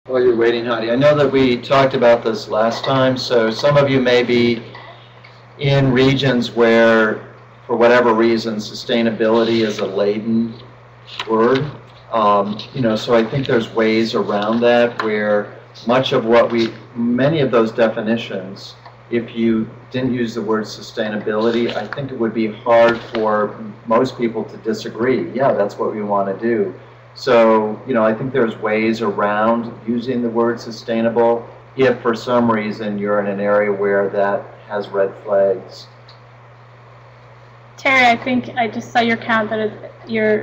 While you're waiting, Heidi, I know that we talked about this last time, so some of you may be in regions where, for whatever reason, sustainability is a laden word. So I think there's ways around that where many of those definitions, if you didn't use the word sustainability, I think it would be hard for most people to disagree. Yeah, that's what we want to do. So, I think there's ways around using the word sustainable if for some reason you're in an area where that has red flags. Terry, I think I just saw your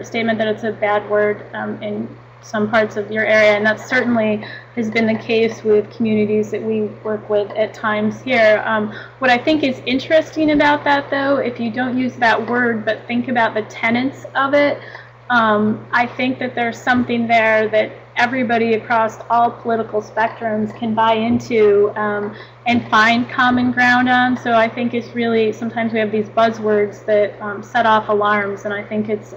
statement that it's a bad word in some parts of your area, and that certainly has been the case with communities that we work with at times here. What I think is interesting about that, though, if you don't use that word but think about the tenets of it, I think that there's something there that everybody across all political spectrums can buy into and find common ground on. So I think it's really, sometimes we have these buzzwords that set off alarms, and I think it's,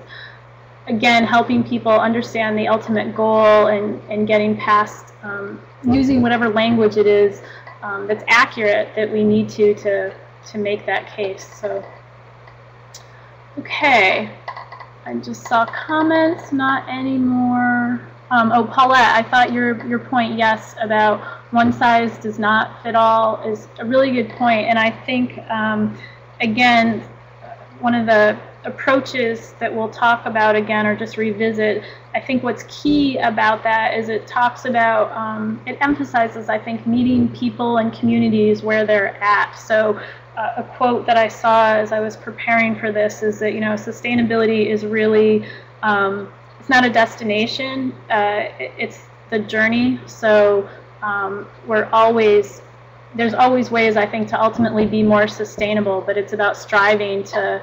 again, helping people understand the ultimate goal and getting past using whatever language it is that's accurate that we need to make that case. So, okay. I just saw comments, not anymore. Oh, Paulette, I thought your point, yes, about one size does not fit all is a really good point. And I think, again, one of the approaches that we'll talk about again or just revisit, I think what's key about that is it talks about, it emphasizes, I think, meeting people and communities where they're at. So a quote that I saw as I was preparing for this is that, sustainability is really, it's not a destination, it's the journey. So there's always ways, I think, to ultimately be more sustainable, but it's about striving to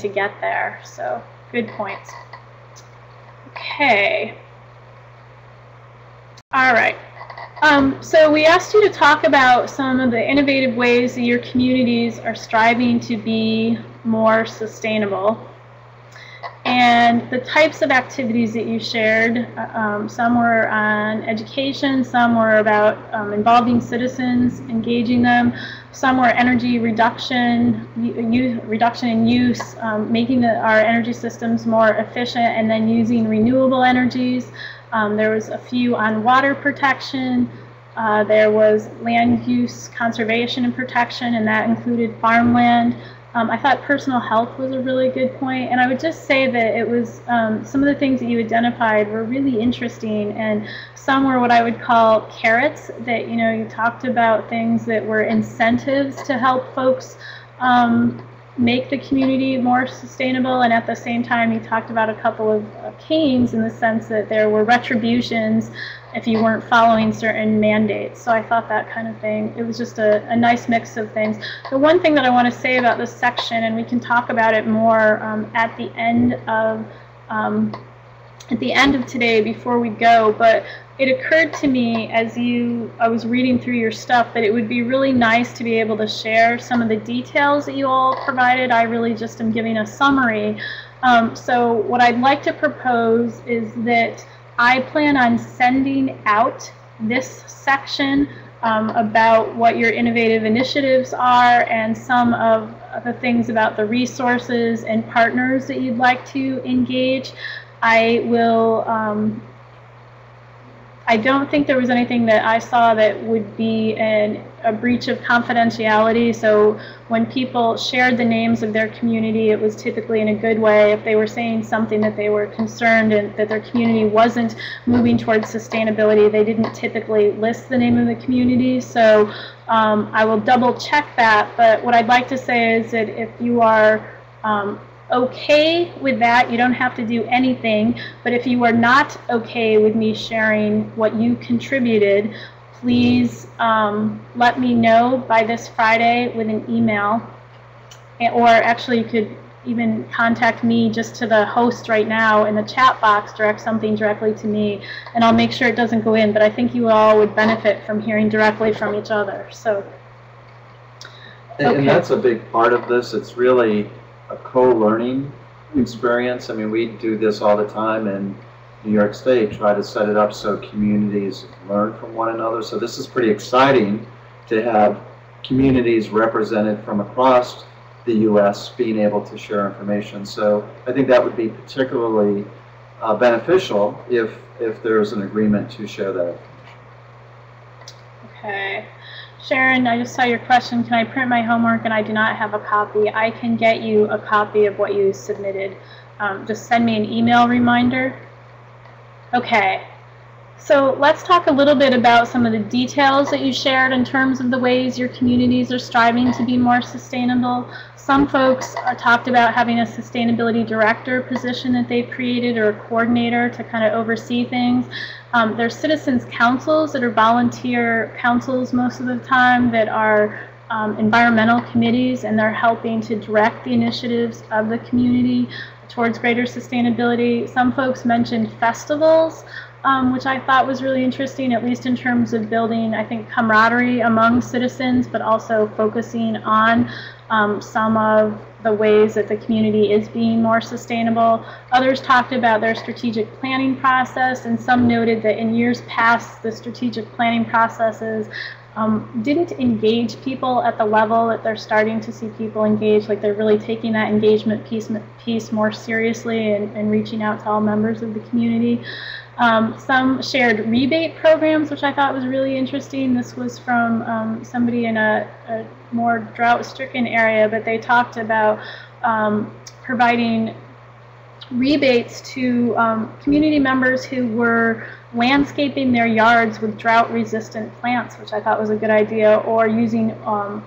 get there. So good points. Okay. All right. So we asked you to talk about some of the innovative ways that your communities are striving to be more sustainable. And the types of activities that you shared, some were on education, some were about involving citizens, engaging them, some were energy reduction in use, making our energy systems more efficient, and then using renewable energies. There was a few on water protection. There was land use conservation and protection, and that included farmland. I thought personal health was a really good point, and I would just say that it was some of the things that you identified were really interesting, and some were what I would call carrots, that you talked about things that were incentives to help folks make the community more sustainable, and at the same time you talked about a couple of canes in the sense that there were retributions if you weren't following certain mandates. So I thought that kind of thing, it was just a nice mix of things. The one thing that I want to say about this section, and we can talk about it more at the end of today before we go, but it occurred to me as I was reading through your stuff that it would be really nice to be able to share some of the details that you all provided. I really just am giving a summary. So what I'd like to propose is that I plan on sending out this section about what your innovative initiatives are and some of the things about the resources and partners that you'd like to engage. I don't think there was anything that I saw that would be a breach of confidentiality. So when people shared the names of their community, it was typically in a good way. If they were saying something that they were concerned and that their community wasn't moving towards sustainability, they didn't typically list the name of the community. So I will double check that. But what I'd like to say is that if you are okay with that, you don't have to do anything, but if you are not okay with me sharing what you contributed, please let me know by this Friday with an email, or actually you could even contact me just to the host right now in the chat box, direct something directly to me, and I'll make sure it doesn't go in, but I think you all would benefit from hearing directly from each other. So, okay. And that's a big part of this. It's really a co-learning experience. I mean, we do this all the time, and New York State try to set it up so communities learn from one another. So this is pretty exciting to have communities represented from across the U.S. being able to share information. So I think that would be particularly beneficial if there's an agreement to share that information. Okay. Sharon, I just saw your question. Can I print my homework and I do not have a copy? I can get you a copy of what you submitted. Just send me an email reminder. Okay. So let's talk a little bit about some of the details that you shared in terms of the ways your communities are striving to be more sustainable. Some folks talked about having a sustainability director position that they've created, or a coordinator to kind of oversee things. There's citizens councils that are volunteer councils most of the time that are environmental committees, and they're helping to direct the initiatives of the community towards greater sustainability. Some folks mentioned festivals, which I thought was really interesting, at least in terms of building, I think, camaraderie among citizens, but also focusing on some of the ways that the community is being more sustainable. Others talked about their strategic planning process, and some noted that in years past, the strategic planning processes didn't engage people at the level that they're starting to see people engage, like they're really taking that engagement piece more seriously and reaching out to all members of the community. Some shared rebate programs, which I thought was really interesting. This was from somebody in a more drought-stricken area, but they talked about providing rebates to community members who were landscaping their yards with drought-resistant plants, which I thought was a good idea, or using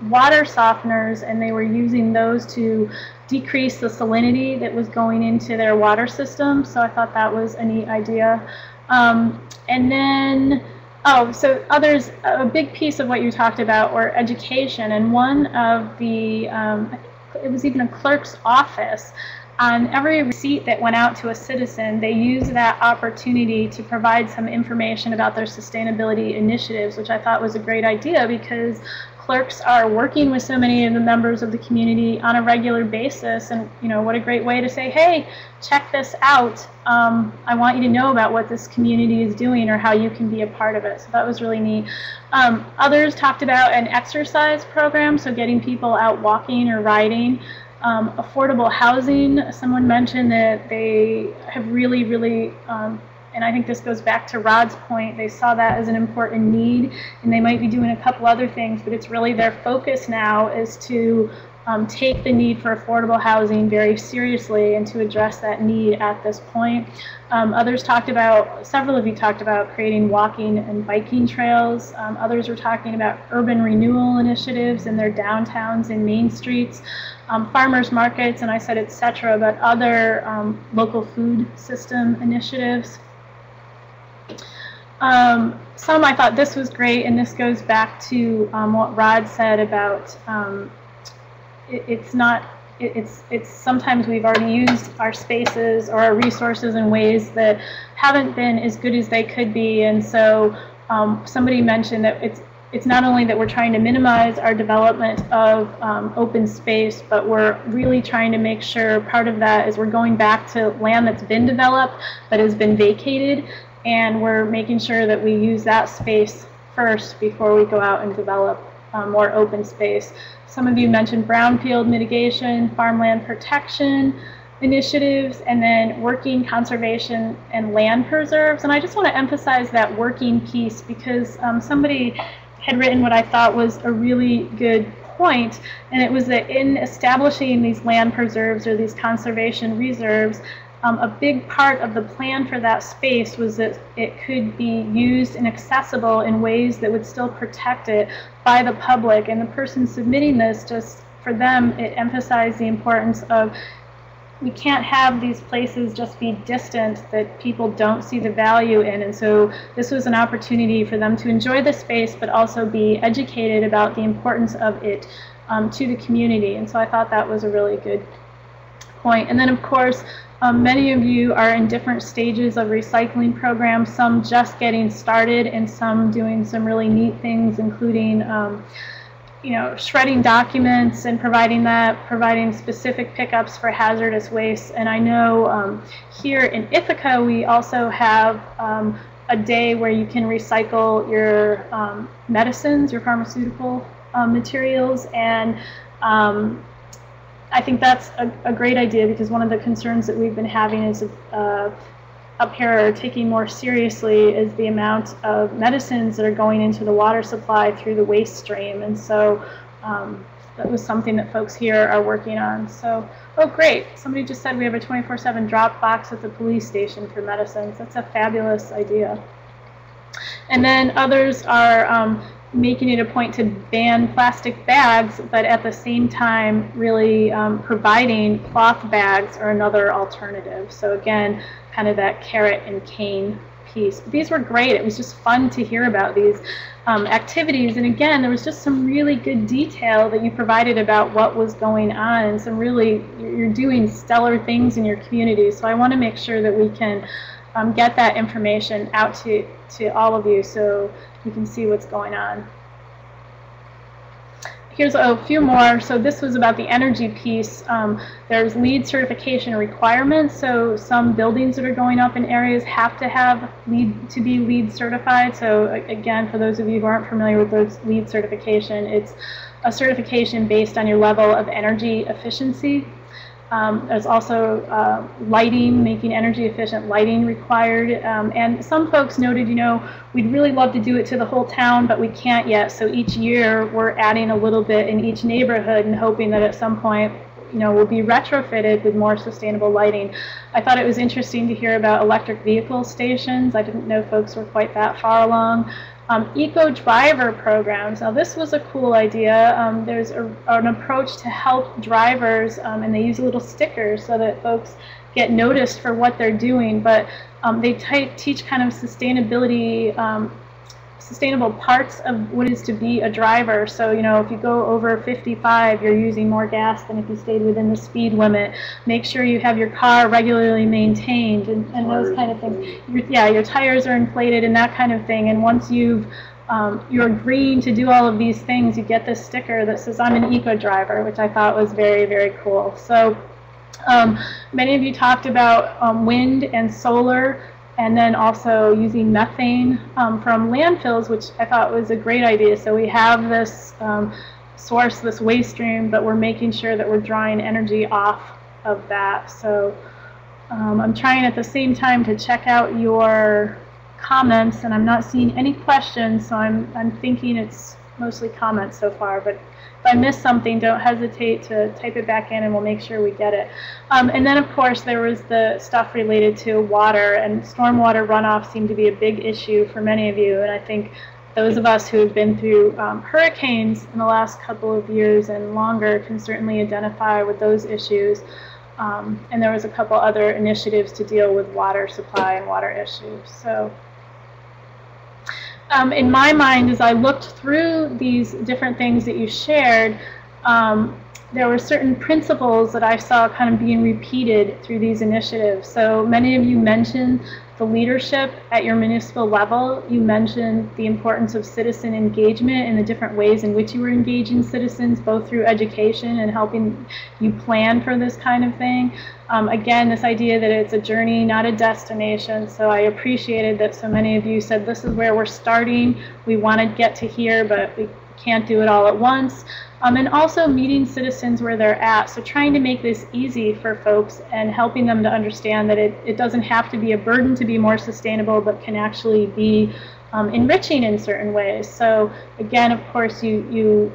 water softeners, and they were using those to decrease the salinity that was going into their water system. So I thought that was a neat idea. And then, so others, a big piece of what you talked about were education, and one of the, I think it was even a clerk's office, on every receipt that went out to a citizen, they used that opportunity to provide some information about their sustainability initiatives, which I thought was a great idea, because clerks are working with so many of the members of the community on a regular basis, and what a great way to say, hey, check this out. I want you to know about what this community is doing or how you can be a part of it. So that was really neat. Others talked about an exercise program, so getting people out walking or riding. Affordable housing, someone mentioned that they have really, and I think this goes back to Rod's point, they saw that as an important need, and they might be doing a couple other things, but it's really their focus now is to take the need for affordable housing very seriously and to address that need at this point. Others talked about, several of you talked about creating walking and biking trails. Others were talking about urban renewal initiatives in their downtowns and main streets. Farmers markets, and I said etc., but other local food system initiatives. Some I thought this was great, and this goes back to what Rod said about it's sometimes we've already used our spaces or our resources in ways that haven't been as good as they could be, and so somebody mentioned that it's not only that we're trying to minimize our development of open space, but we're really trying to make sure part of that is we're going back to land that's been developed but has been vacated, and we're making sure that we use that space first before we go out and develop more open space. Some of you mentioned brownfield mitigation, farmland protection initiatives, and then working conservation and land preserves. And I just want to emphasize that working piece, because somebody had written what I thought was a really good point, and it was that in establishing these land preserves or these conservation reserves, a big part of the plan for that space was that it could be used and accessible in ways that would still protect it by the public. And the person submitting this, just for them, it emphasized the importance of, we can't have these places just be distant that people don't see the value in. And so this was an opportunity for them to enjoy the space, but also be educated about the importance of it to the community. And so I thought that was a really good point. And then, of course, many of you are in different stages of recycling programs, some just getting started and some doing some really neat things, including shredding documents and providing specific pickups for hazardous waste. And I know here in Ithaca we also have a day where you can recycle your medicines, your pharmaceutical materials, and I think that's a great idea, because one of the concerns that we've been having is up here taking more seriously is the amount of medicines that are going into the water supply through the waste stream. And so that was something that folks here are working on. So, oh great, somebody just said we have a 24/7 drop box at the police station for medicines. That's a fabulous idea. And then others are making it a point to ban plastic bags, but at the same time really providing cloth bags are another alternative. So again, kind of that carrot and cane piece. But these were great. It was just fun to hear about these activities. And again, there was just some really good detail that you provided about what was going on, and some really, you're doing stellar things in your community. So I want to make sure that we can get that information out to all of you so you can see what's going on. Here's a few more. So this was about the energy piece. There's LEED certification requirements. So some buildings that are going up in areas have to have be LEED certified. So again, for those of you who aren't familiar with those LEED certification, it's a certification based on your level of energy efficiency. There's also lighting, making energy efficient lighting required. And some folks noted, we'd really love to do it to the whole town, but we can't yet. So each year we're adding a little bit in each neighborhood and hoping that at some point, we'll be retrofitted with more sustainable lighting. I thought it was interesting to hear about electric vehicle stations. I didn't know folks were quite that far along. Eco-driver programs. Now this was a cool idea. There's an approach to help drivers, and they use a little sticker so that folks get noticed for what they're doing, but they teach kind of sustainable parts of what it is to be a driver. So, if you go over 55, you're using more gas than if you stayed within the speed limit. Make sure you have your car regularly maintained, and those kind of things. Your tires are inflated and that kind of thing. And once you're agreeing to do all of these things, you get this sticker that says, I'm an eco-driver, which I thought was very, very cool. So many of you talked about wind and solar, and then also using methane from landfills, which I thought was a great idea. So we have this source, this waste stream, but we're making sure that we're drawing energy off of that. So I'm trying at the same time to check out your comments, and I'm not seeing any questions, so I'm thinking it's mostly comments so far. But if I miss something, don't hesitate to type it back in and we'll make sure we get it. And then, of course, there was the stuff related to water, and stormwater runoff seemed to be a big issue for many of you. And I think those of us who have been through hurricanes in the last couple of years and longer can certainly identify with those issues. And there was a couple other initiatives to deal with water supply and water issues. So in my mind, as I looked through these different things that you shared, there were certain principles that I saw kind of being repeated through these initiatives. So many of you mentioned the leadership at your municipal level. You mentioned the importance of citizen engagement and the different ways in which you were engaging citizens, both through education and helping you plan for this kind of thing. Again, this idea that it's a journey, not a destination. So I appreciated that so many of you said, this is where we're starting. We want to get to here, but we can't do it all at once. And also meeting citizens where they're at. So trying to make this easy for folks and helping them to understand that it doesn't have to be a burden to be more sustainable, but can actually be enriching in certain ways. So again, of course, you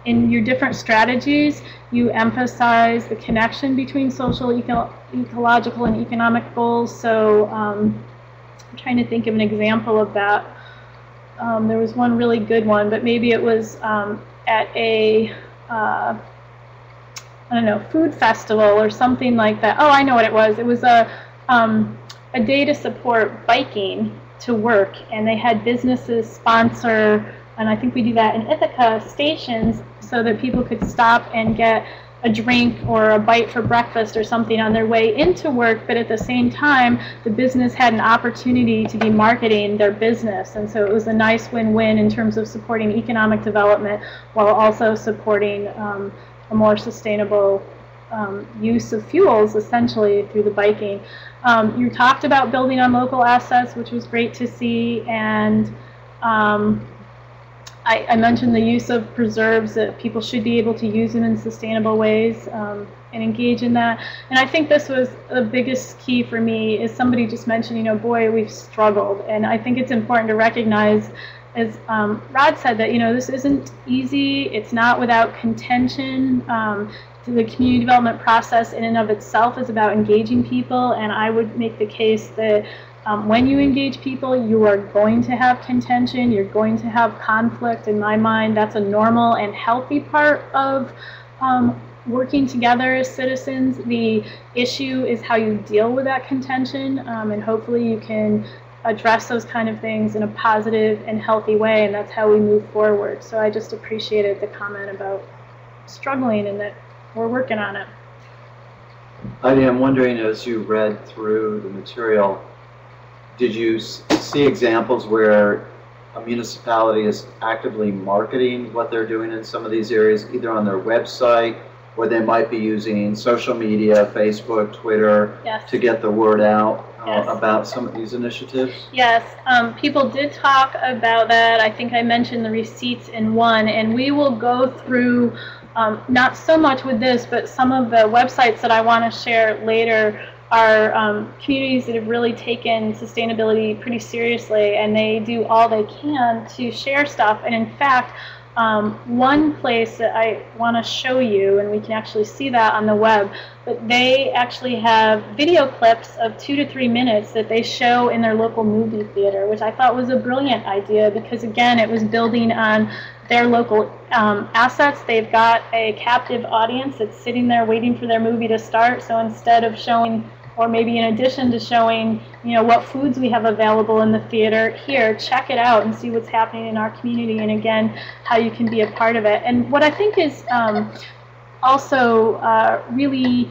in your different strategies, you emphasize the connection between social, ecological, and economic goals. So I'm trying to think of an example of that. There was one really good one, but maybe it was at a, I don't know, food festival or something like that. Oh, I know what it was. It was a day to support biking to work, and they had businesses sponsor, and I think we do that in Ithaca, stations so that people could stop and get a drink or a bite for breakfast or something on their way into work, but at the same time, the business had an opportunity to be marketing their business. And so it was a nice win-win in terms of supporting economic development while also supporting a more sustainable use of fuels, essentially, through the biking. You talked about building on local assets, which was great to see, and I mentioned the use of preserves, that people should be able to use them in sustainable ways and engage in that. And I think this was the biggest key for me, is somebody just mentioned, you know, boy, we've struggled. And I think it's important to recognize, as Rod said, that, you know, this isn't easy. It's not without contention. The community development process in and of itself is about engaging people, and I would make the case that when you engage people, you are going to have contention, you're going to have conflict. In my mind, that's a normal and healthy part of working together as citizens. The issue is how you deal with that contention, and hopefully you can address those kind of things in a positive and healthy way, and that's how we move forward. So I just appreciated the comment about struggling and that we're working on it. Heidi, I'm wondering, as you read through the material, did you see examples where a municipality is actively marketing what they're doing in some of these areas, either on their website, or they might be using social media, Facebook, Twitter, yes, to get the word out yes, about some of these initiatives? Yes, people did talk about that. I think I mentioned the receipts in one, and we will go through, not so much with this, but some of the websites that I want to share later are communities that have really taken sustainability pretty seriously, and they do all they can to share stuff. And in fact, one place that I want to show you, and we can actually see that on the web, but they actually have video clips of 2 to 3 minutes that they show in their local movie theater, which I thought was a brilliant idea, because again, it was building on their local assets. They've got a captive audience that's sitting there waiting for their movie to start. So instead of showing, or maybe in addition to showing, you know, what foods we have available in the theater, here, check it out and see what's happening in our community, and again, how you can be a part of it. And what I think is also really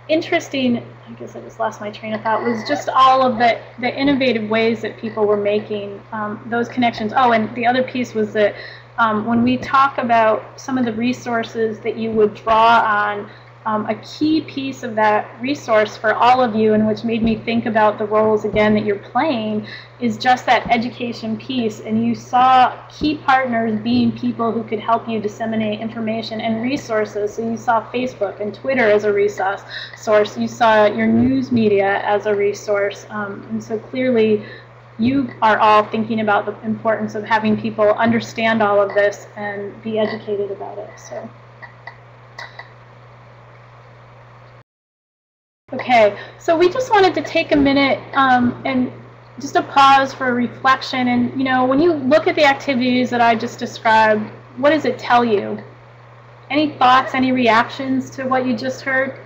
interesting, I guess I just lost my train of thought, was just all of the innovative ways that people were making those connections. Oh, and the other piece was that when we talk about some of the resources that you would draw on, a key piece of that resource for all of you, and which made me think about the roles again that you're playing, is just that education piece. And you saw key partners being people who could help you disseminate information and resources. So you saw Facebook and Twitter as a resource. You saw your news media as a resource. And so clearly you are all thinking about the importance of having people understand all of this and be educated about it. So. Okay, so we just wanted to take a minute and just a pause for reflection. And, you know, when you look at the activities that I just described, what does it tell you? Any thoughts, any reactions to what you just heard?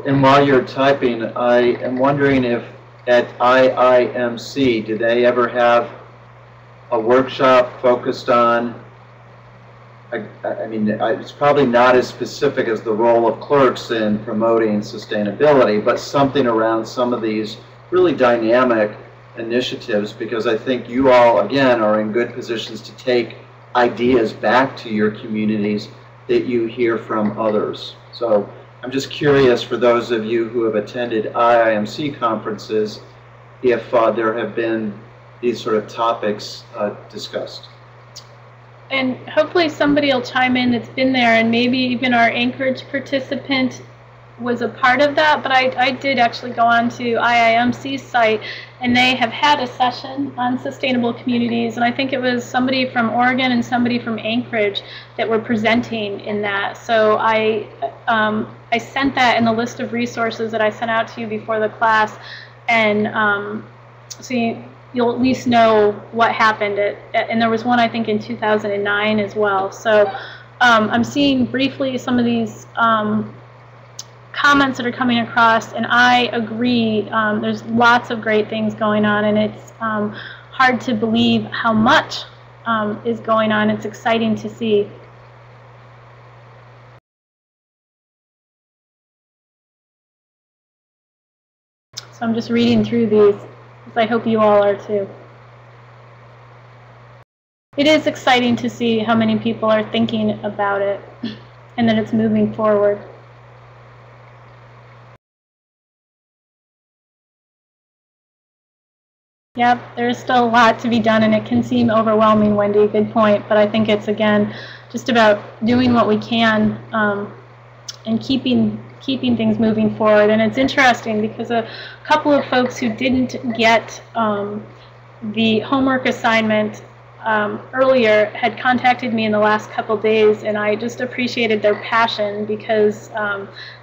And while you're typing, I am wondering if at IIMC, do they ever have a workshop focused on, I mean, it's probably not as specific as the role of clerks in promoting sustainability, but something around some of these really dynamic initiatives, because I think you all, again, are in good positions to take ideas back to your communities that you hear from others. So I'm just curious, for those of you who have attended IIMC conferences, if there have been these sort of topics discussed. And hopefully somebody will chime in that's been there, and maybe even our Anchorage participant was a part of that. But I did actually go on to IIMC's site, and they have had a session on sustainable communities, and I think it was somebody from Oregon and somebody from Anchorage that were presenting in that. So I sent that in the list of resources that I sent out to you before the class, and so you'll at least know what happened. And there was one, I think, in 2009 as well. So I'm seeing briefly some of these comments that are coming across, and I agree. There's lots of great things going on, and it's hard to believe how much is going on. It's exciting to see. So I'm just reading through these, because I hope you all are too. It is exciting to see how many people are thinking about it and that it's moving forward. Yep, there's still a lot to be done, and it can seem overwhelming, Wendy, good point, but I think it's, again, just about doing what we can and keeping things moving forward. And it's interesting because a couple of folks who didn't get the homework assignment earlier had contacted me in the last couple days, and I just appreciated their passion because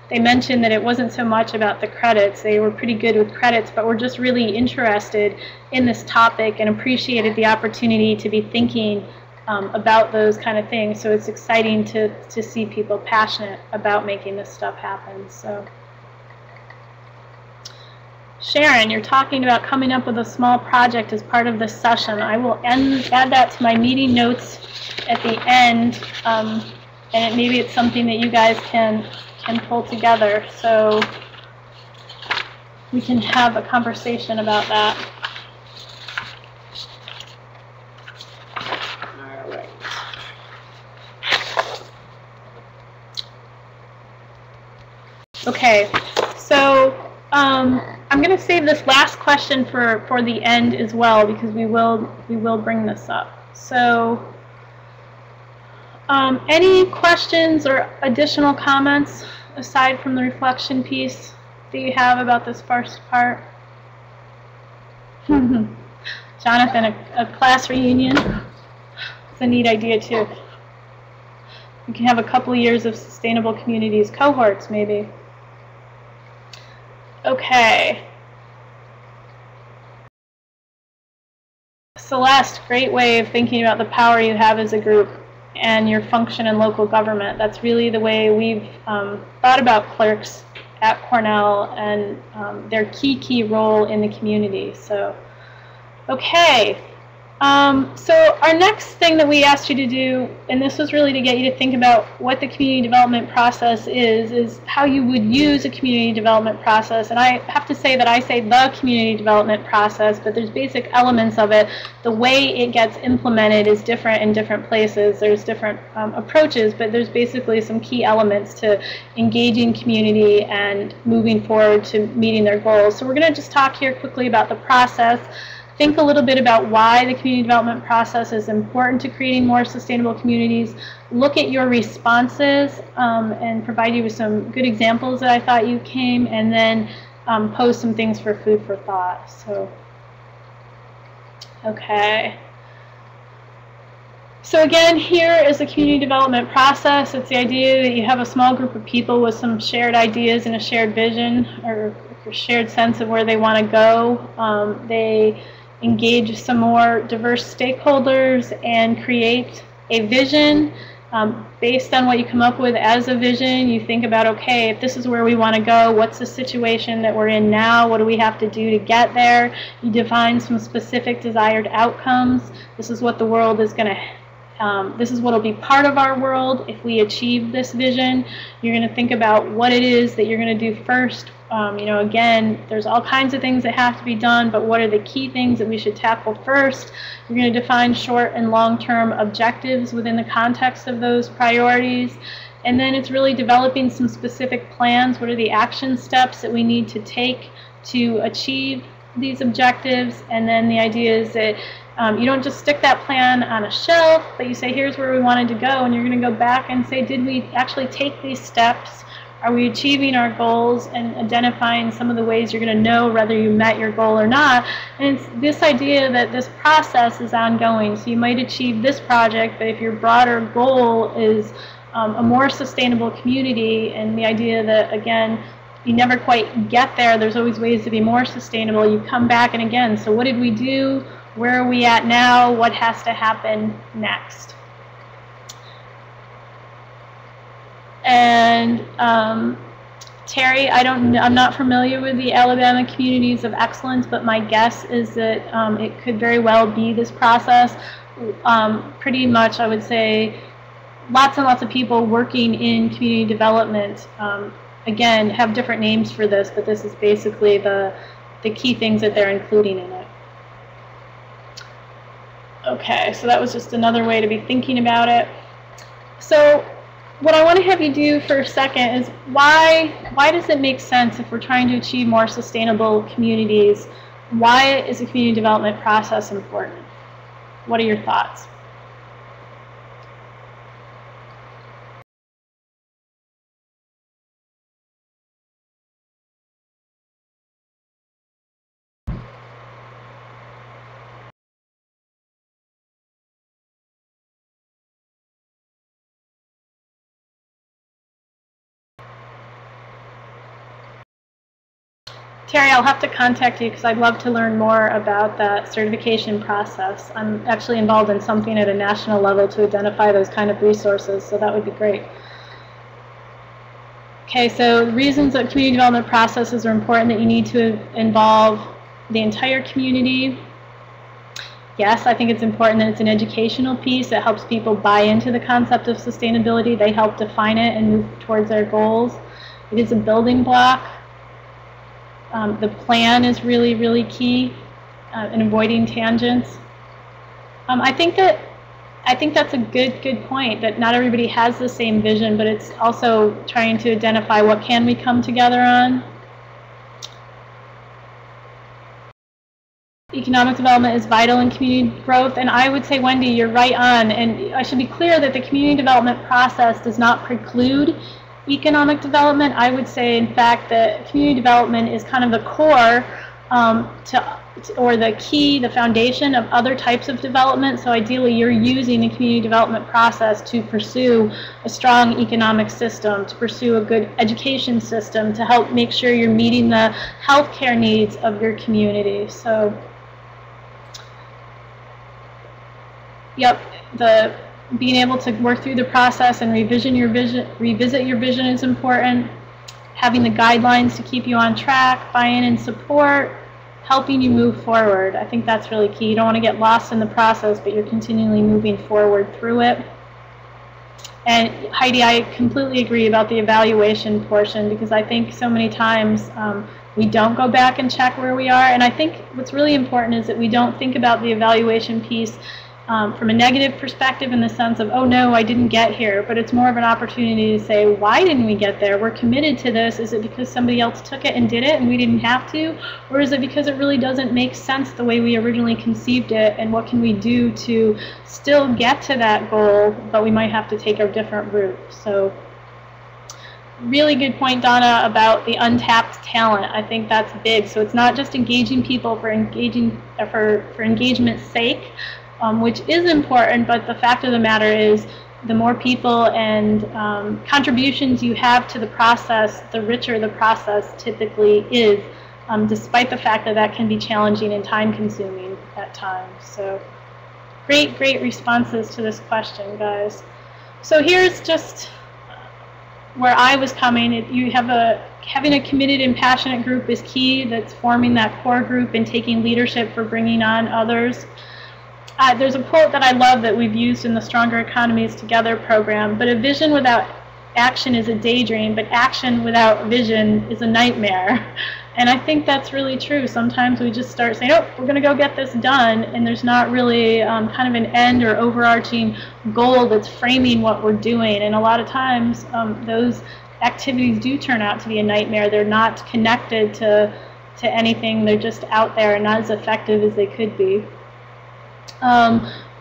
they mentioned that it wasn't so much about the credits. They were pretty good with credits, but were just really interested in this topic and appreciated the opportunity to be thinking about those kind of things. So it's exciting to see people passionate about making this stuff happen. So, Sharon, you're talking about coming up with a small project as part of this session. I will add that to my meeting notes at the end, and maybe it's something that you guys can pull together, so we can have a conversation about that. All right. Okay, so I'm going to save this last question for the end as well, because we will bring this up. So, any questions or additional comments aside from the reflection piece that you have about this first part? Jonathan, a class reunion? It's a neat idea too. You can have a couple of years of sustainable communities, cohorts maybe. Okay. Celeste, great way of thinking about the power you have as a group and your function in local government. That's really the way we've thought about clerks at Cornell and their key role in the community. So, okay. So our next thing that we asked you to do, and this was really to get you to think about what the community development process is how you would use a community development process. And I have to say that I say the community development process, but there's basic elements of it. The way it gets implemented is different in different places. There's different approaches, but there's basically some key elements to engaging community and moving forward to meeting their goals. So we're going to just talk here quickly about the process. Think a little bit about why the community development process is important to creating more sustainable communities. Look at your responses and provide you with some good examples that I thought you came, and then pose some things for food for thought. So, okay. So again, here is the community development process. It's the idea that you have a small group of people with some shared ideas and a shared vision or a shared sense of where they want to go. They engage some more diverse stakeholders and create a vision. Based on what you come up with as a vision, you think about, okay, if this is where we want to go, what's the situation that we're in now? What do we have to do to get there? You define some specific desired outcomes. This is what the world is going to this is what will be part of our world if we achieve this vision. You're going to think about what it is that you're going to do first. You know, again, there's all kinds of things that have to be done, but what are the key things that we should tackle first? You're going to define short and long-term objectives within the context of those priorities. And then it's really developing some specific plans. What are the action steps that we need to take to achieve these objectives? And then the idea is that you don't just stick that plan on a shelf, but you say, here's where we wanted to go, and you're going to go back and say, did we actually take these steps? Are we achieving our goals, and identifying some of the ways you're going to know whether you met your goal or not? And it's this idea that this process is ongoing. So you might achieve this project, but if your broader goal is a more sustainable community, and the idea that, again, you never quite get there, there's always ways to be more sustainable, you come back and again, so what did we do? Where are we at now? What has to happen next? And Terry, I'm not familiar with the Alabama Communities of Excellence, but my guess is that it could very well be this process. Pretty much, I would say, lots and lots of people working in community development, again, have different names for this, but this is basically the key things that they're including in it. Okay, so that was just another way to be thinking about it. So what I want to have you do for a second is why does it make sense if we're trying to achieve more sustainable communities? Why is the community development process important? What are your thoughts? Terry, I'll have to contact you because I'd love to learn more about that certification process. I'm actually involved in something at a national level to identify those kind of resources, so that would be great. Okay, so the reasons that community development processes are important, that you need to involve the entire community. Yes, I think it's important that it's an educational piece that helps people buy into the concept of sustainability. They help define it and move towards their goals. It is a building block. The plan is really, really key in avoiding tangents. I think that's a good point, that not everybody has the same vision, but it's also trying to identify what can we come together on. Economic development is vital in community growth, and I would say, Wendy, you're right on, and I should be clear that the community development process does not preclude economic development. I would say, in fact, that community development is kind of the core or the key, the foundation of other types of development. So ideally, you're using the community development process to pursue a strong economic system, to pursue a good education system, to help make sure you're meeting the healthcare needs of your community. So, yep, being able to work through the process and revisit your vision is important. Having the guidelines to keep you on track, buy-in and support, helping you move forward. I think that's really key. You don't want to get lost in the process, but you're continually moving forward through it. And Heidi, I completely agree about the evaluation portion, because I think so many times we don't go back and check where we are. And I think what's really important is that we don't think about the evaluation piece from a negative perspective, in the sense of, oh no, I didn't get here, but it's more of an opportunity to say, why didn't we get there? We're committed to this. Is it because somebody else took it and did it and we didn't have to? Or is it because it really doesn't make sense the way we originally conceived it, and what can we do to still get to that goal, but we might have to take a different route? So really good point, Donna, about the untapped talent. I think that's big. So it's not just engaging people for engagement's sake, which is important, but the fact of the matter is, the more people and contributions you have to the process, the richer the process typically is, despite the fact that that can be challenging and time-consuming at times. So great responses to this question, guys. So here's just where I was coming. Having a committed and passionate group is key. That's forming that core group and taking leadership for bringing on others. There's a quote that I love that we've used in the Stronger Economies Together program, but a vision without action is a daydream, but action without vision is a nightmare. And I think that's really true. Sometimes we just start saying, oh, we're going to go get this done, and there's not really kind of an end or overarching goal that's framing what we're doing. And a lot of times those activities do turn out to be a nightmare. They're not connected to anything. They're just out there and not as effective as they could be.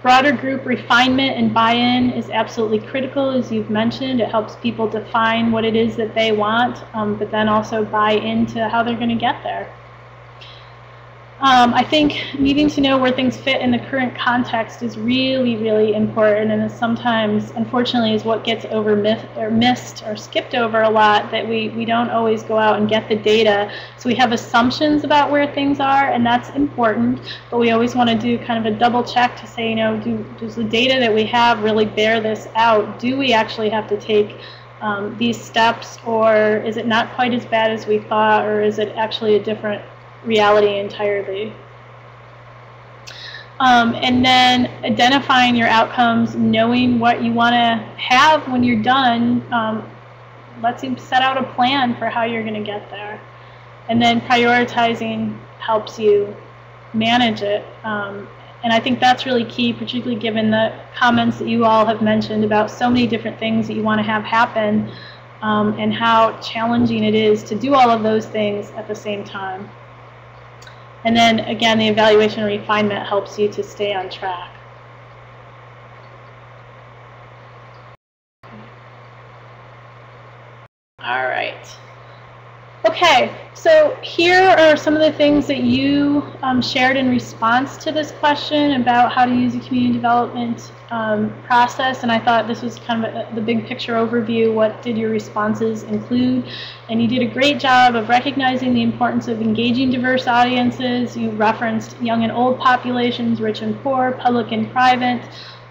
Broader group refinement and buy-in is absolutely critical, as you've mentioned. It helps people define what it is that they want, but then also buy into how they're going to get there. I think needing to know where things fit in the current context is really important, and sometimes, unfortunately, is what gets missed or skipped over a lot, that we don't always go out and get the data. So we have assumptions about where things are, and that's important, but we always want to do kind of a double check to say, does the data that we have really bear this out? Do we actually have to take these steps, or is it not quite as bad as we thought, or is it actually a different reality entirely? And then identifying your outcomes, knowing what you want to have when you're done, lets you set out a plan for how you're going to get there. And then prioritizing helps you manage it. And I think that's really key, particularly given the comments that you all have mentioned about so many different things that you want to have happen, and how challenging it is to do all of those things at the same time. And then, again, the evaluation and refinement helps you to stay on track. All right. Okay, so here are some of the things that you shared in response to this question about how to use a community development process, and I thought this was kind of the big picture overview. What did your responses include? And you did a great job of recognizing the importance of engaging diverse audiences. You referenced young and old populations, rich and poor, public and private,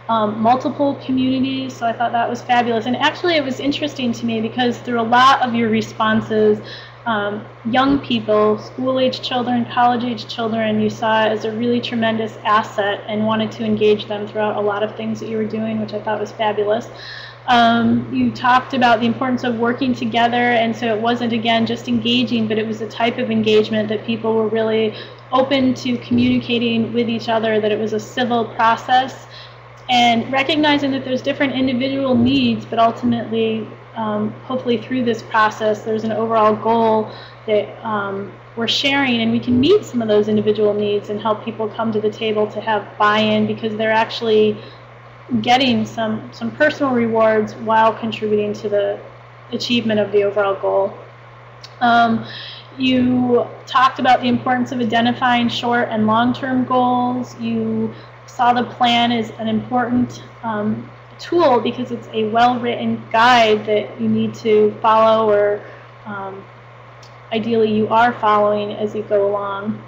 multiple communities, so I thought that was fabulous. And actually it was interesting to me because through a lot of your responses, young people, school-age children, college-age children, you saw as a really tremendous asset and wanted to engage them throughout a lot of things that you were doing, which I thought was fabulous. You talked about the importance of working together, and so it wasn't, again, just engaging, but it was a type of engagement that people were really open to communicating with each other, that it was a civil process, and recognizing that there's different individual needs, but ultimately, hopefully through this process, there's an overall goal that we're sharing, and we can meet some of those individual needs and help people come to the table to have buy-in, because they're actually getting some personal rewards while contributing to the achievement of the overall goal. You talked about the importance of identifying short and long-term goals. You saw the plan as an important tool because it's a well-written guide that you need to follow, or ideally you are following as you go along.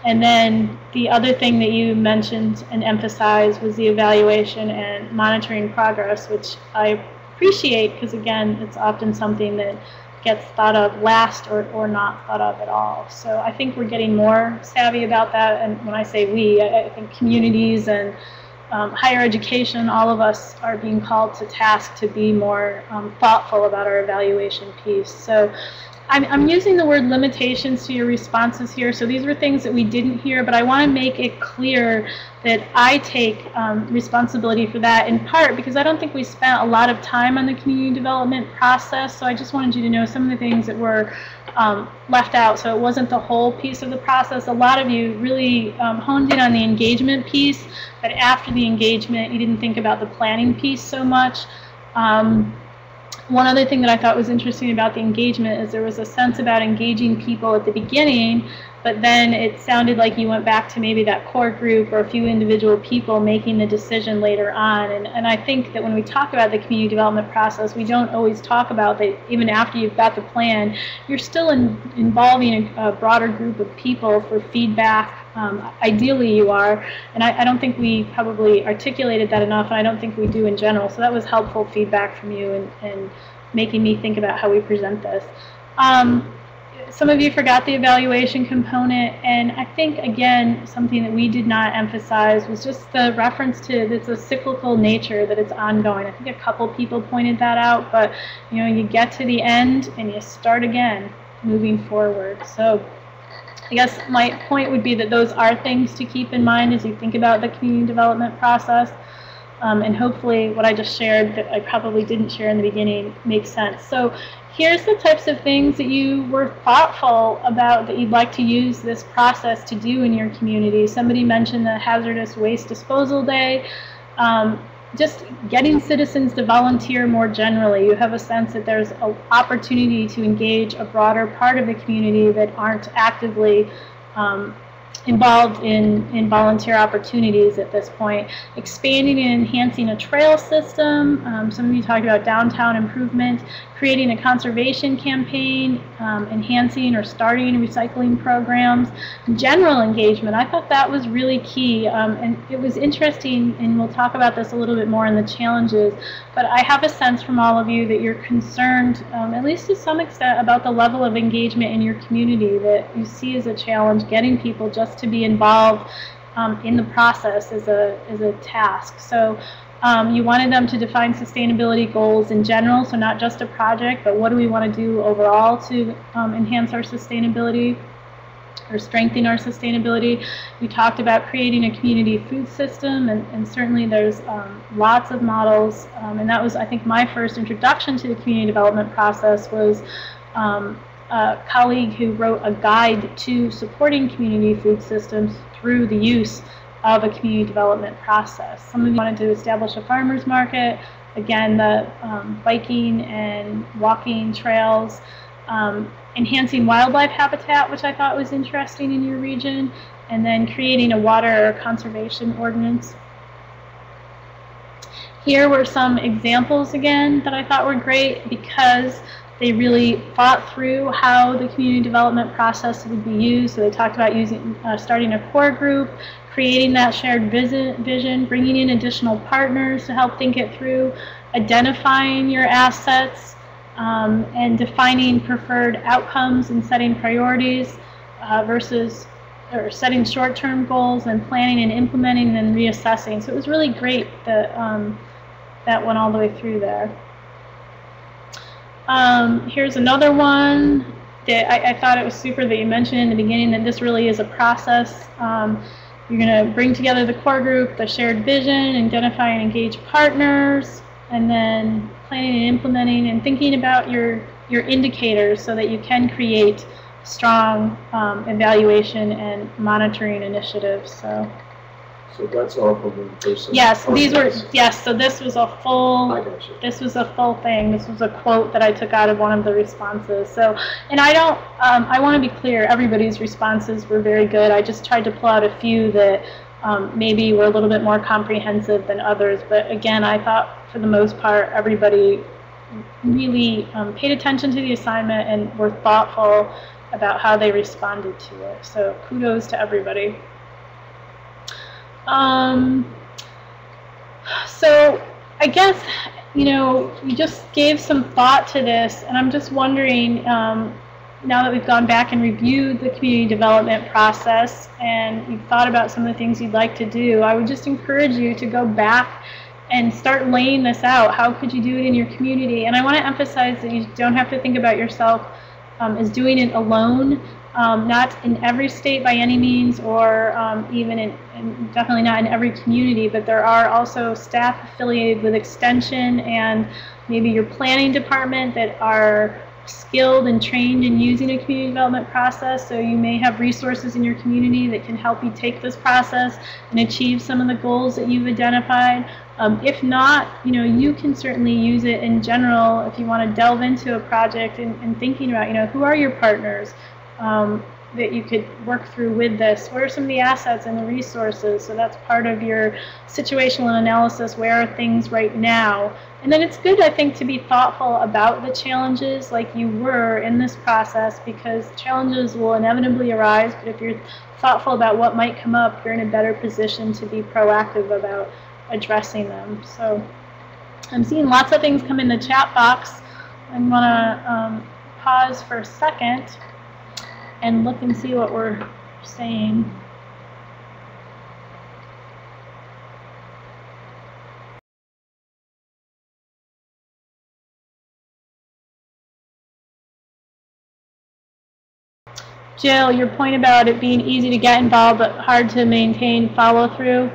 And then the other thing that you mentioned and emphasized was the evaluation and monitoring progress, which I appreciate because, again, it's often something that gets thought of last or not thought of at all. So I think we're getting more savvy about that, and when I say we, I think communities and higher education, all of us are being called to task to be more thoughtful about our evaluation piece. So I'm using the word limitations to your responses here. So these were things that we didn't hear, but I want to make it clear that I take responsibility for that, in part because I don't think we spent a lot of time on the community development process. So I just wanted you to know some of the things that were left out. So it wasn't the whole piece of the process. A lot of you really honed in on the engagement piece, but after the engagement, you didn't think about the planning piece so much. One other thing that I thought was interesting about the engagement is there was a sense about engaging people at the beginning, but then it sounded like you went back to maybe that core group or a few individual people making the decision later on. And I think that when we talk about the community development process, we don't always talk about that even after you've got the plan, you're still involving a broader group of people for feedback. Ideally you are, and I don't think we probably articulated that enough, and I don't think we do in general. So that was helpful feedback from you and making me think about how we present this. Some of you forgot the evaluation component, and I think, again, something that we did not emphasize was just the reference to it's a cyclical nature, that it's ongoing. I think a couple people pointed that out, but you get to the end and you start again moving forward. So I guess my point would be that those are things to keep in mind as you think about the community development process. And hopefully what I just shared that I probably didn't share in the beginning makes sense. So here's the types of things that you were thoughtful about that you'd like to use this process to do in your community. Somebody mentioned the Hazardous Waste Disposal Day. Just getting citizens to volunteer more generally. You have a sense that there's an opportunity to engage a broader part of the community that aren't actively involved in volunteer opportunities at this point. Expanding and enhancing a trail system. Some of you talked about downtown improvement. Creating a conservation campaign, enhancing or starting recycling programs. General engagement. I thought that was really key, and it was interesting, and we'll talk about this a little bit more in the challenges, but I have a sense from all of you that you're concerned, at least to some extent, about the level of engagement in your community that you see as a challenge, getting people just to be involved in the process is a task. So you wanted them to define sustainability goals in general, so not just a project, but what do we want to do overall to enhance our sustainability or strengthen our sustainability. We talked about creating a community food system, and certainly there's lots of models, and that was, I think, my first introduction to the community development process was a colleague who wrote a guide to supporting community food systems through the use of a community development process. Some of you wanted to establish a farmer's market, again, the biking and walking trails, enhancing wildlife habitat, which I thought was interesting in your region, and then creating a water conservation ordinance. Here were some examples again that I thought were great because they really thought through how the community development process would be used. So they talked about starting a core group, creating that shared vision, bringing in additional partners to help think it through, identifying your assets, and defining preferred outcomes and setting priorities or setting short-term goals and planning and implementing and then reassessing. So it was really great that that went all the way through there. Here's another one that I thought it was super that you mentioned in the beginning, that this really is a process. You're going to bring together the core group, the shared vision, identify and engage partners, and then planning and implementing and thinking about your indicators so that you can create strong evaluation and monitoring initiatives. So that's all from the person. Yes, these were, yes, so this was a full, I got you. this was a full thing. This was a quote that I took out of one of the responses. So, and I don't, I want to be clear, everybody's responses were very good. I just tried to pull out a few that maybe were a little bit more comprehensive than others. But again, I thought for the most part, everybody really paid attention to the assignment and were thoughtful about how they responded to it. So kudos to everybody. So I guess, you know, you just gave some thought to this, and I'm just wondering, now that we've gone back and reviewed the community development process and you've thought about some of the things you'd like to do, I would just encourage you to go back and start laying this out. How could you do it in your community? And I want to emphasize that you don't have to think about yourself as doing it alone. Not in every state by any means, or even definitely not in every community, but there are also staff affiliated with Extension and maybe your planning department that are skilled and trained in using a community development process. So you may have resources in your community that can help you take this process and achieve some of the goals that you've identified. If not, you know, you can certainly use it in general if you want to delve into a project and thinking about, you know, who are your partners that you could work through with this? Where are some of the assets and the resources? So that's part of your situational analysis. Where are things right now? And then it's good, I think, to be thoughtful about the challenges like you were in this process, because challenges will inevitably arise, but if you're thoughtful about what might come up, you're in a better position to be proactive about addressing them. So I'm seeing lots of things come in the chat box. I'm going to pause for a second and look and see what we're saying. Jill, your point about it being easy to get involved but hard to maintain follow-through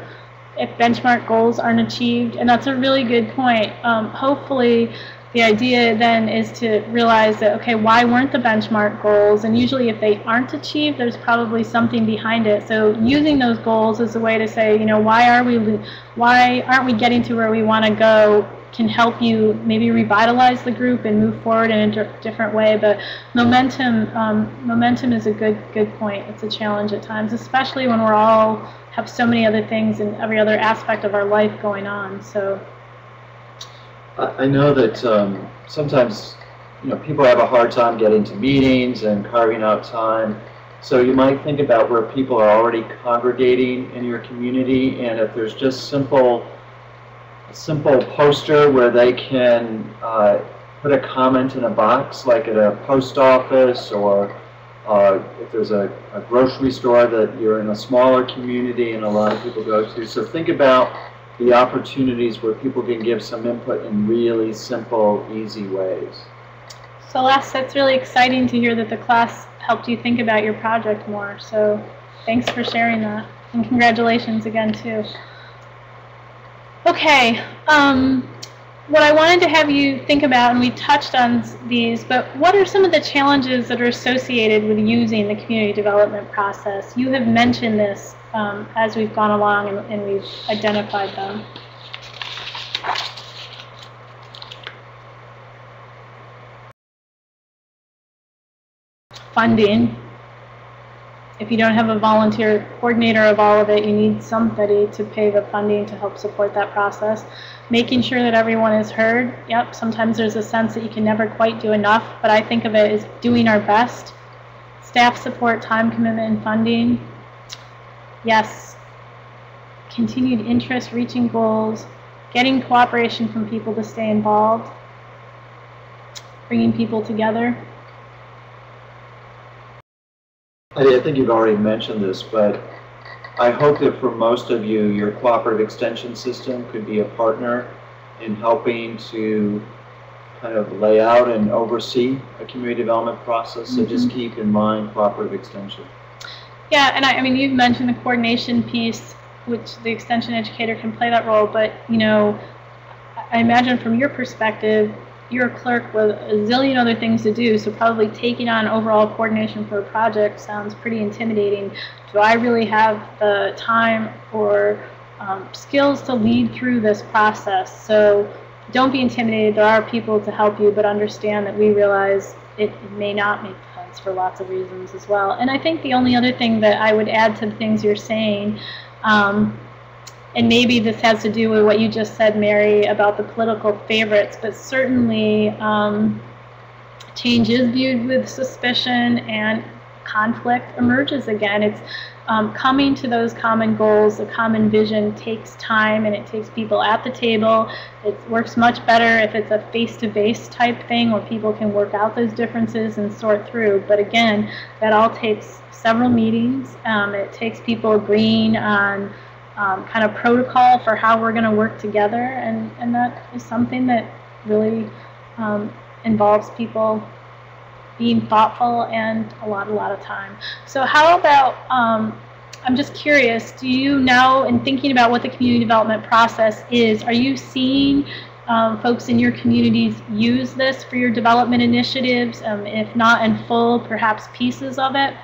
if benchmark goals aren't achieved, and that's a really good point. Hopefully the idea then is to realize that, okay, why weren't the benchmark goals? And usually if they aren't achieved, there's probably something behind it. So using those goals as a way to say, you know, why aren't we getting to where we want to go can help you maybe revitalize the group and move forward in a different way. But momentum is a good point. It's a challenge at times, especially when we're all have so many other things and every other aspect of our life going on. So I know that sometimes people have a hard time getting to meetings and carving out time. So you might think about where people are already congregating in your community, and if there's just a simple poster where they can put a comment in a box, like at a post office, or if there's a grocery store that you're in a smaller community and a lot of people go to. So think about the opportunities where people can give some input in really simple, easy ways. Celeste, that's really exciting to hear that the class helped you think about your project more. So thanks for sharing that. And congratulations again, too. Okay, what I wanted to have you think about, and we touched on these, but what are some of the challenges that are associated with using the community development process? You have mentioned this as we've gone along and we've identified them. Funding. If you don't have a volunteer coordinator of all of it, you need somebody to pay the funding to help support that process. Making sure that everyone is heard. Yep, sometimes there's a sense that you can never quite do enough, but I think of it as doing our best. Staff support, time commitment, and funding. Yes. Continued interest, reaching goals, getting cooperation from people to stay involved, bringing people together. I think you've already mentioned this, but I hope that for most of you, your cooperative extension system could be a partner in helping to kind of lay out and oversee a community development process. So just keep in mind cooperative extension. Yeah, and I mean, you've mentioned the coordination piece, which the extension educator can play that role, but I imagine from your perspective, you're a clerk with a zillion other things to do, so probably taking on overall coordination for a project sounds pretty intimidating. Do I really have the time or skills to lead through this process? So don't be intimidated. There are people to help you, but understand that we realize it may not make sense for lots of reasons as well. And I think the only other thing that I would add to the things you're saying, and maybe this has to do with what you just said, Mary, about the political favorites, but certainly change is viewed with suspicion and conflict emerges again. It's coming to those common goals, a common vision takes time, and it takes people at the table. It works much better if it's a face-to-face type thing where people can work out those differences and sort through. But again, that all takes several meetings. It takes people agreeing on kind of protocol for how we're going to work together, and that is something that really involves people being thoughtful and a lot of time. So how about, I'm just curious, do you now, in thinking about what the community development process is, are you seeing folks in your communities use this for your development initiatives? If not in full, perhaps pieces of it?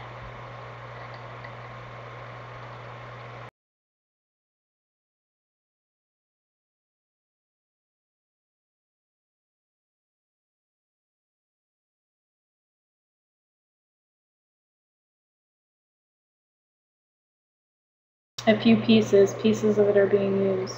A few pieces of it are being used.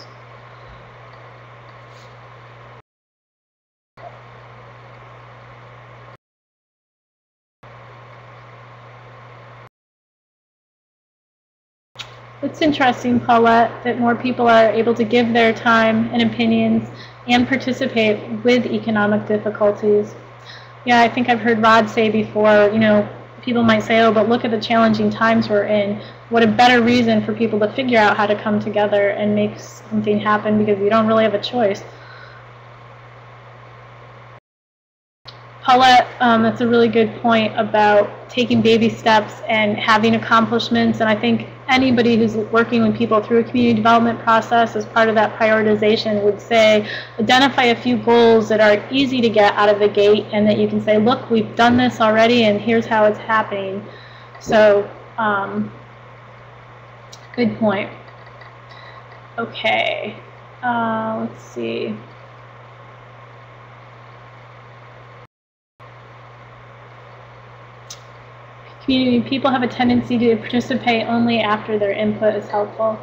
It's interesting, Paulette, that more people are able to give their time and opinions and participate with economic difficulties. Yeah, I think I've heard Rod say before, people might say, oh, but look at the challenging times we're in. What a better reason for people to figure out how to come together and make something happen, because you don't really have a choice. Paulette, that's a really good point about taking baby steps and having accomplishments. And I think anybody who's working with people through a community development process as part of that prioritization would say, identify a few goals that are easy to get out of the gate and that you can say, look, we've done this already and here's how it's happening. So, good point. Okay, let's see. community, people have a tendency to participate only after their input is helpful.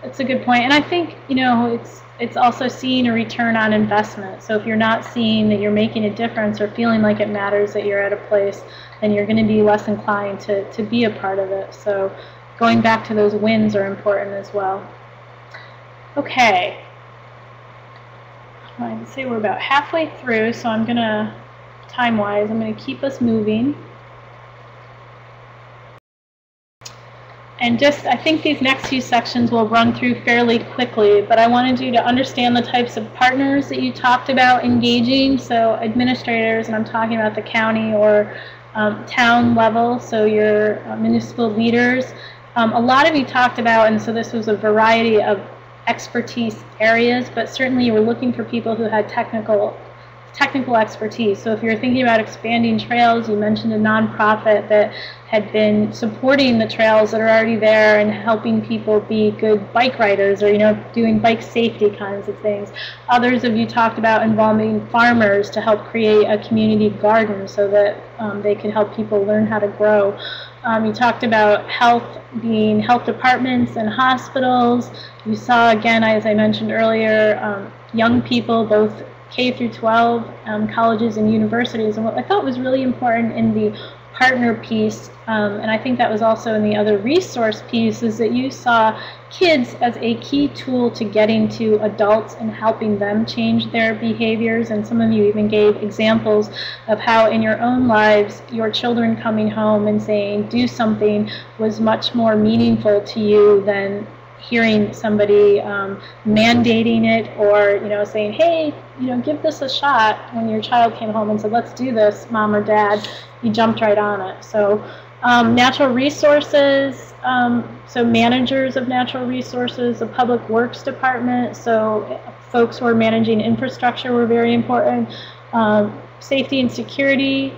That's a good point. And I think, you know, it's also seeing a return on investment. So if you're not seeing that you're making a difference or feeling like it matters that you're at a place, then you're going to be less inclined to be a part of it. So going back to those wins are important as well. Okay. I'd say we're about halfway through, so I'm going to, time-wise, I'm going to keep us moving. And just, I think these next few sections will run through fairly quickly, but I wanted you to understand the types of partners that you talked about engaging. So administrators, and I'm talking about the county or town level, so your municipal leaders. A lot of you talked about, and so this was a variety of expertise areas, but certainly you were looking for people who had technical expertise. So if you're thinking about expanding trails, you mentioned a nonprofit that had been supporting the trails that are already there and helping people be good bike riders, or, you know, doing bike safety kinds of things. Others of you talked about involving farmers to help create a community garden so that they can help people learn how to grow. You talked about health being health departments and hospitals. You saw, again, as I mentioned earlier, young people, both K through 12, colleges and universities. And what I thought was really important in the partner piece, and I think that was also in the other resource piece, is that you saw kids as a key tool to getting to adults and helping them change their behaviors. And some of you even gave examples of how in your own lives your children coming home and saying do something was much more meaningful to you than hearing somebody mandating it, or, you know, saying, hey, you know, give this a shot. When your child came home and said, let's do this, mom or dad, you jumped right on it. So natural resources, so managers of natural resources, the public works department, so folks who are managing infrastructure were very important. Safety and security,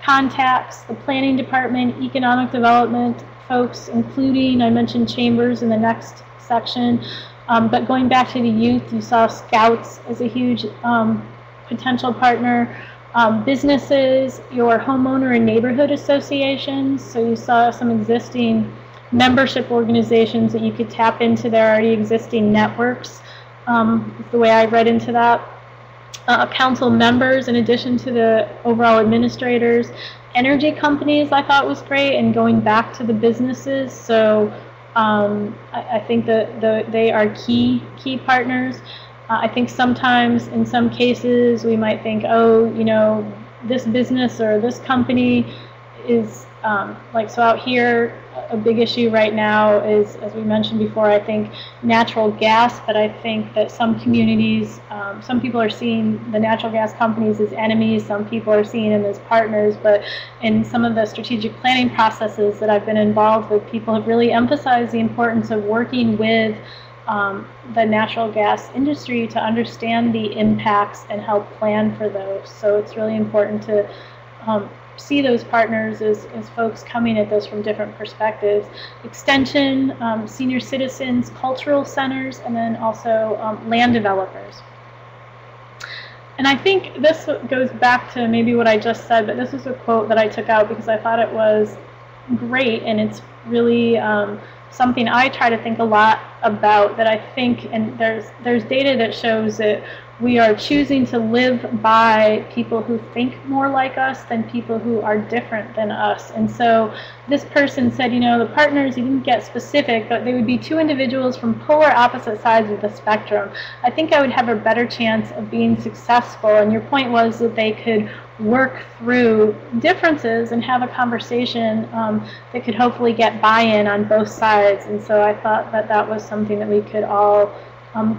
contacts, the planning department, economic development folks, including, I mentioned chambers in the next section, but going back to the youth, you saw scouts as a huge potential partner. Businesses, your homeowner and neighborhood associations, so you saw some existing membership organizations that you could tap into their already existing networks, is the way I read into that. Council members, in addition to the overall administrators. Energy companies I thought was great, and going back to the businesses, so I think that they are key partners. I think sometimes in some cases we might think, oh, you know, this business or this company is like, so out here a big issue right now is, as we mentioned before, I think natural gas, but I think that some communities, some people are seeing the natural gas companies as enemies, some people are seeing them as partners, but in some of the strategic planning processes that I've been involved with, people have really emphasized the importance of working with the natural gas industry to understand the impacts and help plan for those. So it's really important to see those partners as folks coming at this from different perspectives. Extension, senior citizens, cultural centers, and then also land developers. And I think this goes back to maybe what I just said, but this is a quote that I took out because I thought it was great, and it's really something I try to think a lot about, that I think, and there's data that shows that we are choosing to live by people who think more like us than people who are different than us. And so this person said, you know, the partners, you didn't get specific, but they would be two individuals from polar opposite sides of the spectrum. I think I would have a better chance of being successful. And your point was that they could work through differences and have a conversation that could hopefully get buy-in on both sides. And so I thought that that was something that we could all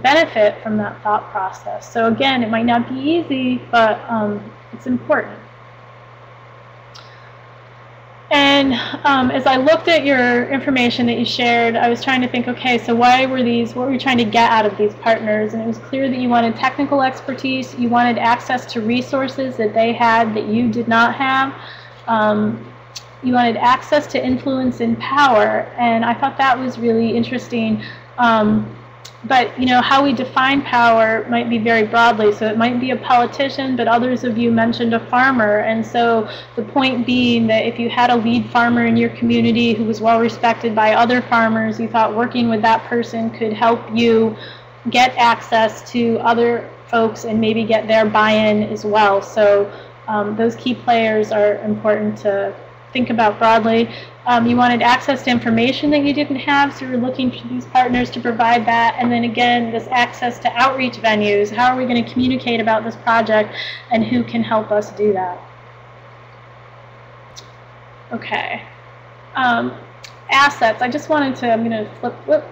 benefit from that thought process. So again, it might not be easy, but it's important. And as I looked at your information that you shared, I was trying to think, okay, so why were these, what were you trying to get out of these partners? And it was clear that you wanted technical expertise, you wanted access to resources that they had that you did not have, you wanted access to influence and power, and I thought that was really interesting. But, you know, how we define power might be very broadly. So it might be a politician, but others of you mentioned a farmer. And so the point being that if you had a lead farmer in your community who was well respected by other farmers, you thought working with that person could help you get access to other folks and maybe get their buy-in as well. So those key players are important to think about broadly. You wanted access to information that you didn't have, so you're looking for these partners to provide that. And then again, this access to outreach venues. How are we going to communicate about this project, and who can help us do that? Okay. Assets. I just wanted to, I'm going to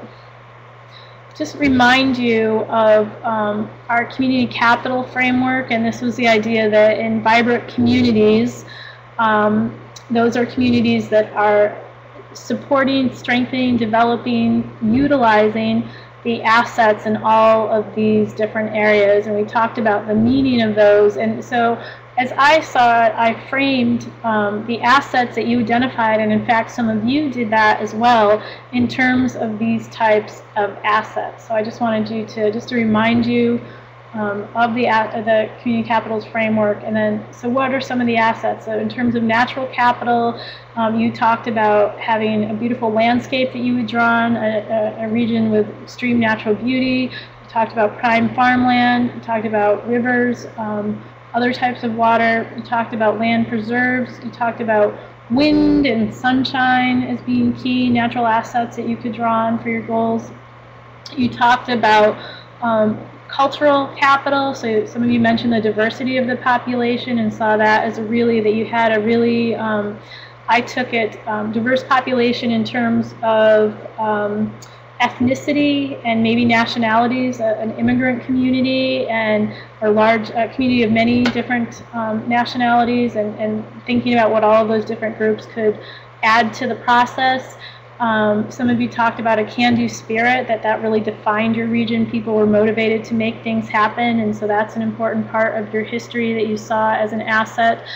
just remind you of our community capital framework. And this was the idea that in vibrant communities, those are communities that are supporting, strengthening, developing, utilizing the assets in all of these different areas. And we talked about the meaning of those. And so as I saw it, I framed the assets that you identified, and in fact some of you did that as well, in terms of these types of assets. So I just wanted you to, just to remind you of the community capitals framework. And then, so what are some of the assets? So in terms of natural capital, you talked about having a beautiful landscape that you had drawn, a region with extreme natural beauty. You talked about prime farmland. You talked about rivers, other types of water. You talked about land preserves. You talked about wind and sunshine as being key natural assets that you could draw on for your goals. You talked about cultural capital, so some of you mentioned the diversity of the population and saw that as a really, that you had a really, I took it, diverse population in terms of ethnicity and maybe nationalities, an immigrant community and a large community of many different nationalities, and thinking about what all of those different groups could add to the process. Some of you talked about a can-do spirit, that really defined your region. People were motivated to make things happen, and so that's an important part of your history that you saw as an asset.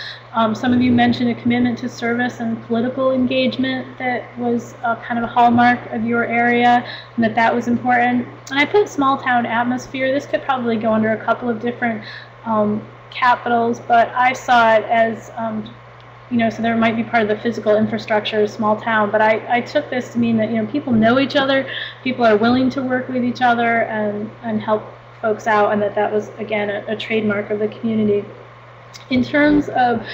Some of you mentioned a commitment to service and political engagement that was kind of a hallmark of your area, and that was important. And I put small town atmosphere. This could probably go under a couple of different capitals, but I saw it as you know, so there might be part of the physical infrastructure, small town, but I took this to mean that, you know, people know each other, people are willing to work with each other and help folks out, and that was, again, a trademark of the community. In terms of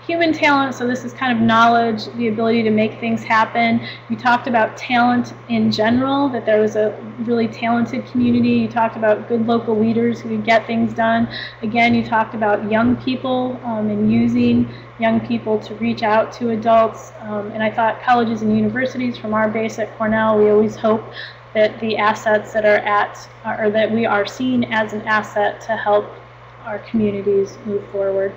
human talent, so this is kind of knowledge, the ability to make things happen. You talked about talent in general, that there was a really talented community. You talked about good local leaders who could get things done. Again, you talked about young people and using young people to reach out to adults. And I thought colleges and universities, from our base at Cornell, we always hope that the assets that are or that we are seen as an asset to help our communities move forward.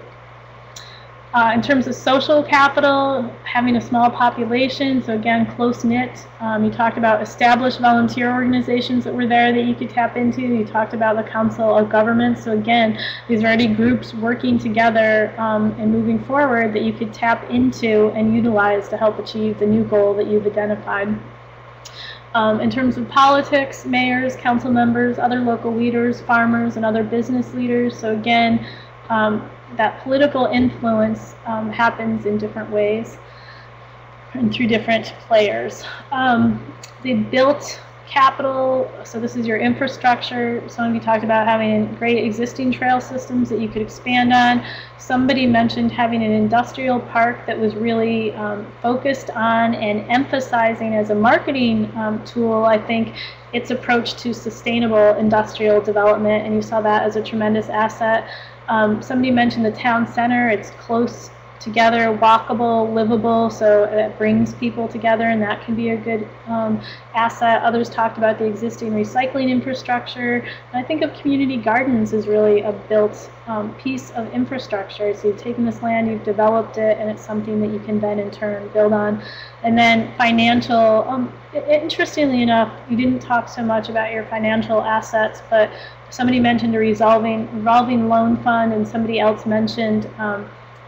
In terms of social capital, having a small population, so again, close-knit. You talked about established volunteer organizations that were there that you could tap into. You talked about the Council of Governments. So again, these are already groups working together and moving forward that you could tap into and utilize to help achieve the new goal that you've identified. In terms of politics, mayors, council members, other local leaders, farmers, and other business leaders. So again, that political influence happens in different ways and through different players. The built capital, so this is your infrastructure. Some of you talked about having great existing trail systems that you could expand on. Somebody mentioned having an industrial park that was really focused on and emphasizing as a marketing tool, I think, its approach to sustainable industrial development, and you saw that as a tremendous asset. Somebody mentioned the town center. It's close together, walkable, livable, so it brings people together, and that can be a good asset. Others talked about the existing recycling infrastructure. And I think of community gardens as really a built piece of infrastructure. So you've taken this land, you've developed it, and it's something that you can then in turn build on. And then financial, interestingly enough, you didn't talk so much about your financial assets, but somebody mentioned a revolving loan fund, and somebody else mentioned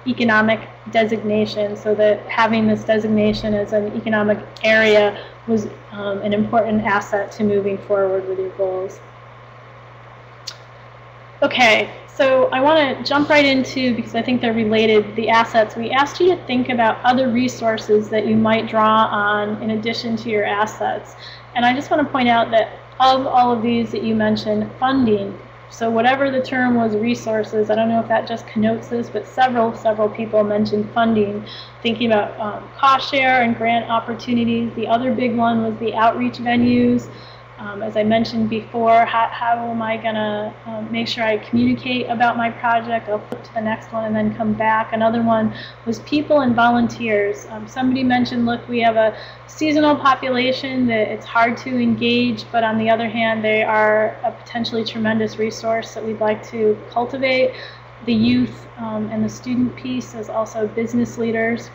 economic designation, so that having this designation as an economic area was an important asset to moving forward with your goals. Okay, so I want to jump right into, because I think they're related, the assets. We asked you to think about other resources that you might draw on in addition to your assets. And I just want to point out that of all of these that you mentioned, funding, so whatever the term was, resources, I don't know if that just connotes this, but several people mentioned funding, thinking about cost share and grant opportunities. The other big one was the outreach venues. As I mentioned before, how am I going to make sure I communicate about my project? I'll flip to the next one and then come back. Another one was people and volunteers. Somebody mentioned, look, we have a seasonal population that it's hard to engage, but on the other hand, they are a potentially tremendous resource that we'd like to cultivate. The youth and the student piece as also business leaders.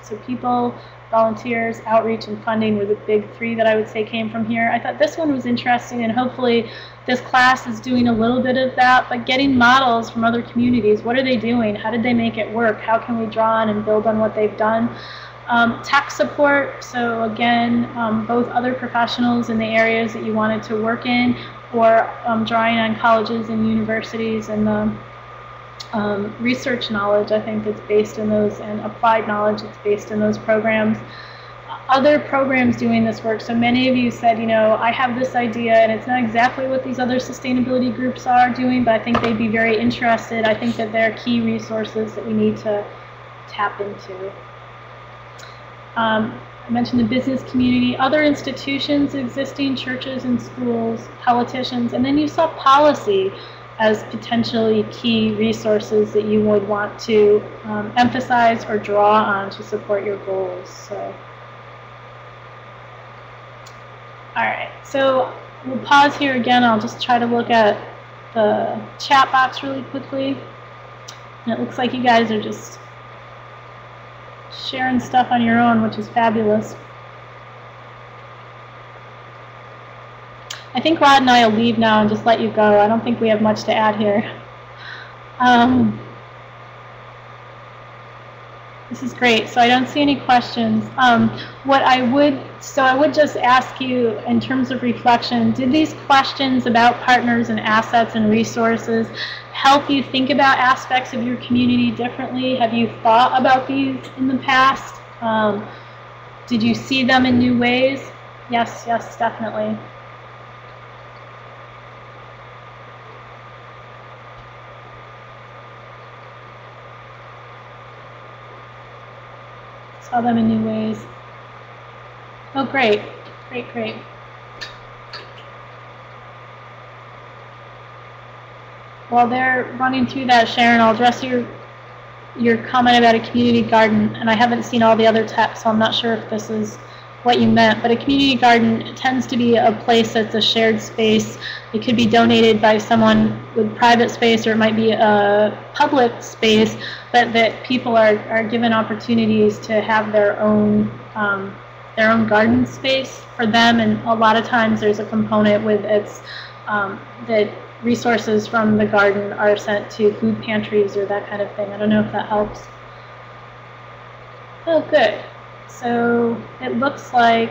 So people, volunteers, outreach, and funding were the big three that I would say came from here. I thought this one was interesting, and hopefully this class is doing a little bit of that, but getting models from other communities. What are they doing? How did they make it work? How can we draw on and build on what they've done? Tech support, so again, both other professionals in the areas that you wanted to work in, or drawing on colleges and universities and the research knowledge, I think, that's based in those, and applied knowledge that's based in those programs. Other programs doing this work, so many of you said, you know, I have this idea and it's not exactly what these other sustainability groups are doing, but I think they'd be very interested. I think that they're key resources that we need to tap into. I mentioned the business community, other institutions, existing churches and schools, politicians, and then you saw policy as potentially key resources that you would want to emphasize or draw on to support your goals. So, all right, so we'll pause here again. I'll just try to look at the chat box really quickly. And it looks like you guys are just sharing stuff on your own, which is fabulous. I think Rod and I will leave now and just let you go. I don't think we have much to add here. This is great. So I don't see any questions. I would just ask you in terms of reflection, did these questions about partners and assets and resources help you think about aspects of your community differently? Have you thought about these in the past? Did you see them in new ways? Yes, definitely. Saw them in new ways. Oh, great. While they're running through that, Sharon, I'll address your comment about a community garden, and I haven't seen all the other text, so I'm not sure if this is what you meant, but a community garden tends to be a place that's a shared space. It could be donated by someone with private space, or it might be a public space, but that people are given opportunities to have their own garden space for them, and a lot of times there's a component with it's that resources from the garden are sent to food pantries or that kind of thing. I don't know if that helps. Oh, good. So it looks like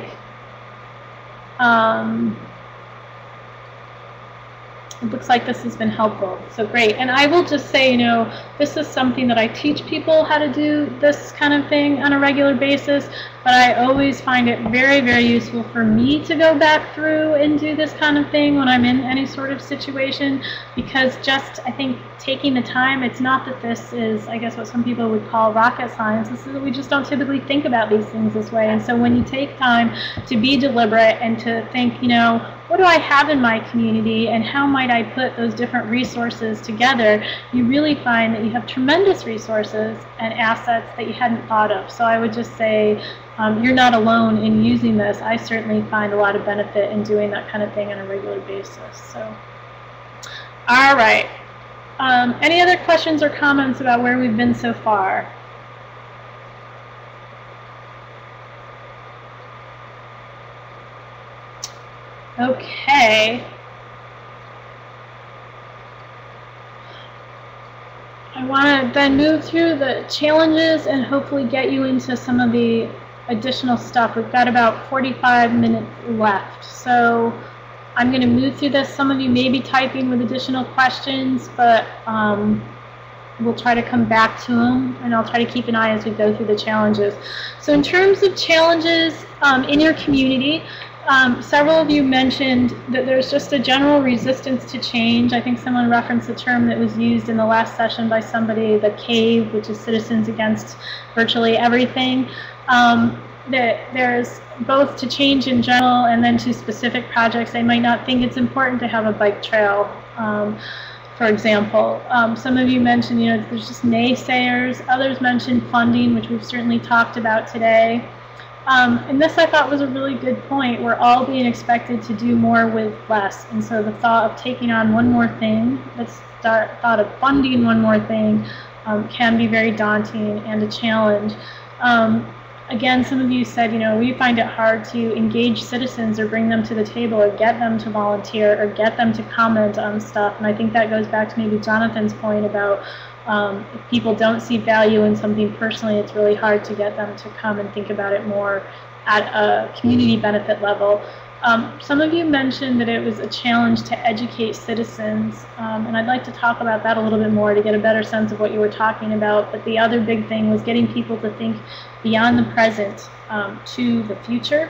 this has been helpful. So great. And I will just say, you know, this is something that I teach people how to do this kind of thing on a regular basis, but I always find it very, very useful for me to go back through and do this kind of thing when I'm in any sort of situation, because just, I think, taking the time, it's not that this is, I guess, what some people would call rocket science. This is that we just don't typically think about these things this way. And so when you take time to be deliberate and to think, you know, what do I have in my community and how might I put those different resources together, you really find that you have tremendous resources and assets that you hadn't thought of. So I would just say you're not alone in using this. I certainly find a lot of benefit in doing that kind of thing on a regular basis. So, all right. Any other questions or comments about where we've been so far? Okay. I want to then move through the challenges and hopefully get you into some of the additional stuff. We've got about 45 minutes left, so I'm going to move through this. Some of you may be typing with additional questions, but we'll try to come back to them, and I'll try to keep an eye as we go through the challenges. So in terms of challenges in your community, several of you mentioned that there's just a general resistance to change. I think someone referenced a term that was used in the last session by somebody, the CAVE, which is Citizens Against Virtually Everything. That there's both to change in general and then to specific projects. They might not think it's important to have a bike trail, for example. Some of you mentioned, there's just naysayers. Others mentioned funding, which we've certainly talked about today. And this I thought was a really good point. We're all being expected to do more with less. And so the thought of taking on one more thing, thought of funding one more thing, can be very daunting and a challenge. Again, some of you said, we find it hard to engage citizens or bring them to the table or get them to volunteer or get them to comment on stuff. And I think that goes back to maybe Jonathan's point about if people don't see value in something personally, it's really hard to get them to come and think about it more at a community benefit level. Some of you mentioned that it was a challenge to educate citizens, and I'd like to talk about that a little bit more to get a better sense of what you were talking about. But the other big thing was getting people to think beyond the present to the future.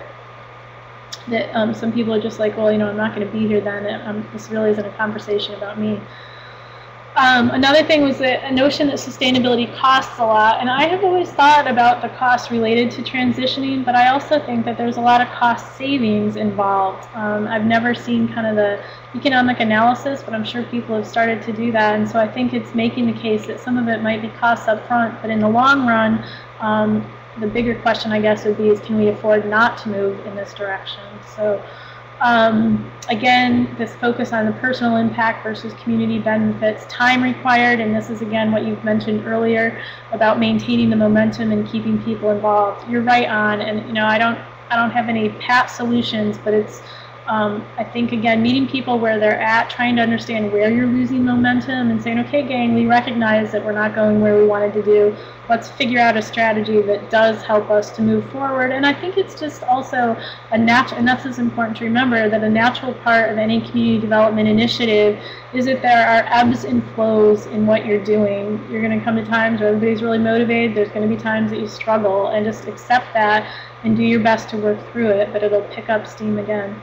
That some people are just like, well, I'm not going to be here then. This really isn't a conversation about me. Another thing was a notion that sustainability costs a lot, and I have always thought about the costs related to transitioning, but I also think that there's a lot of cost savings involved. I've never seen kind of the economic analysis, but I'm sure people have started to do that, and so I think it's making the case that some of it might be costs up front, but in the long run, the bigger question, I guess, would be is can we afford not to move in this direction? So. Again, this focus on the personal impact versus community benefits, time required, and this is again what you've mentioned earlier about maintaining the momentum and keeping people involved. You're right on, and I don't have any pat solutions, but it's I think again meeting people where they're at, trying to understand where you're losing momentum, and saying, okay, gang, we recognize that we're not going where we wanted to do. Let's figure out a strategy that does help us to move forward. And I think it's just also a natural, and this is important to remember, that a natural part of any community development initiative is that there are ebbs and flows in what you're doing. You're going to come to times where everybody's really motivated. There's going to be times that you struggle, and just accept that and do your best to work through it, but it'll pick up steam again.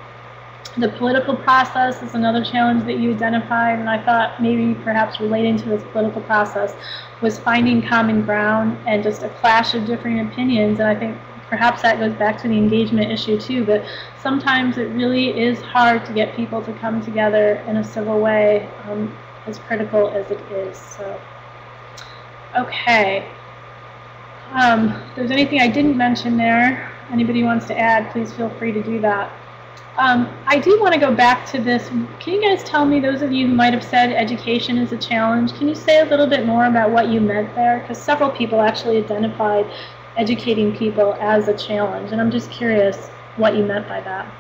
The political process is another challenge that you identified, and I thought maybe perhaps relating to this political process was finding common ground and just a clash of differing opinions, and I think perhaps that goes back to the engagement issue too, but sometimes it really is hard to get people to come together in a civil way, as critical as it is. So, okay. If there's anything I didn't mention there, anybody wants to add, please feel free to do that. I do want to go back to this. Can you guys tell me, those of you who might have said education is a challenge, can you say a little bit more about what you meant there? Because several people actually identified educating people as a challenge, and I'm just curious what you meant by that.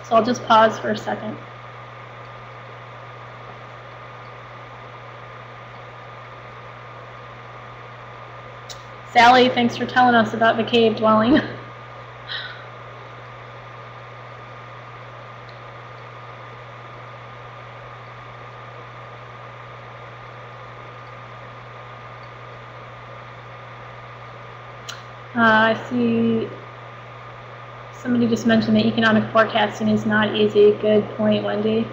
So I'll just pause for a second. Sally, thanks for telling us about the cave dwelling. I see somebody just mentioned that economic forecasting is not easy. Good point, Wendy.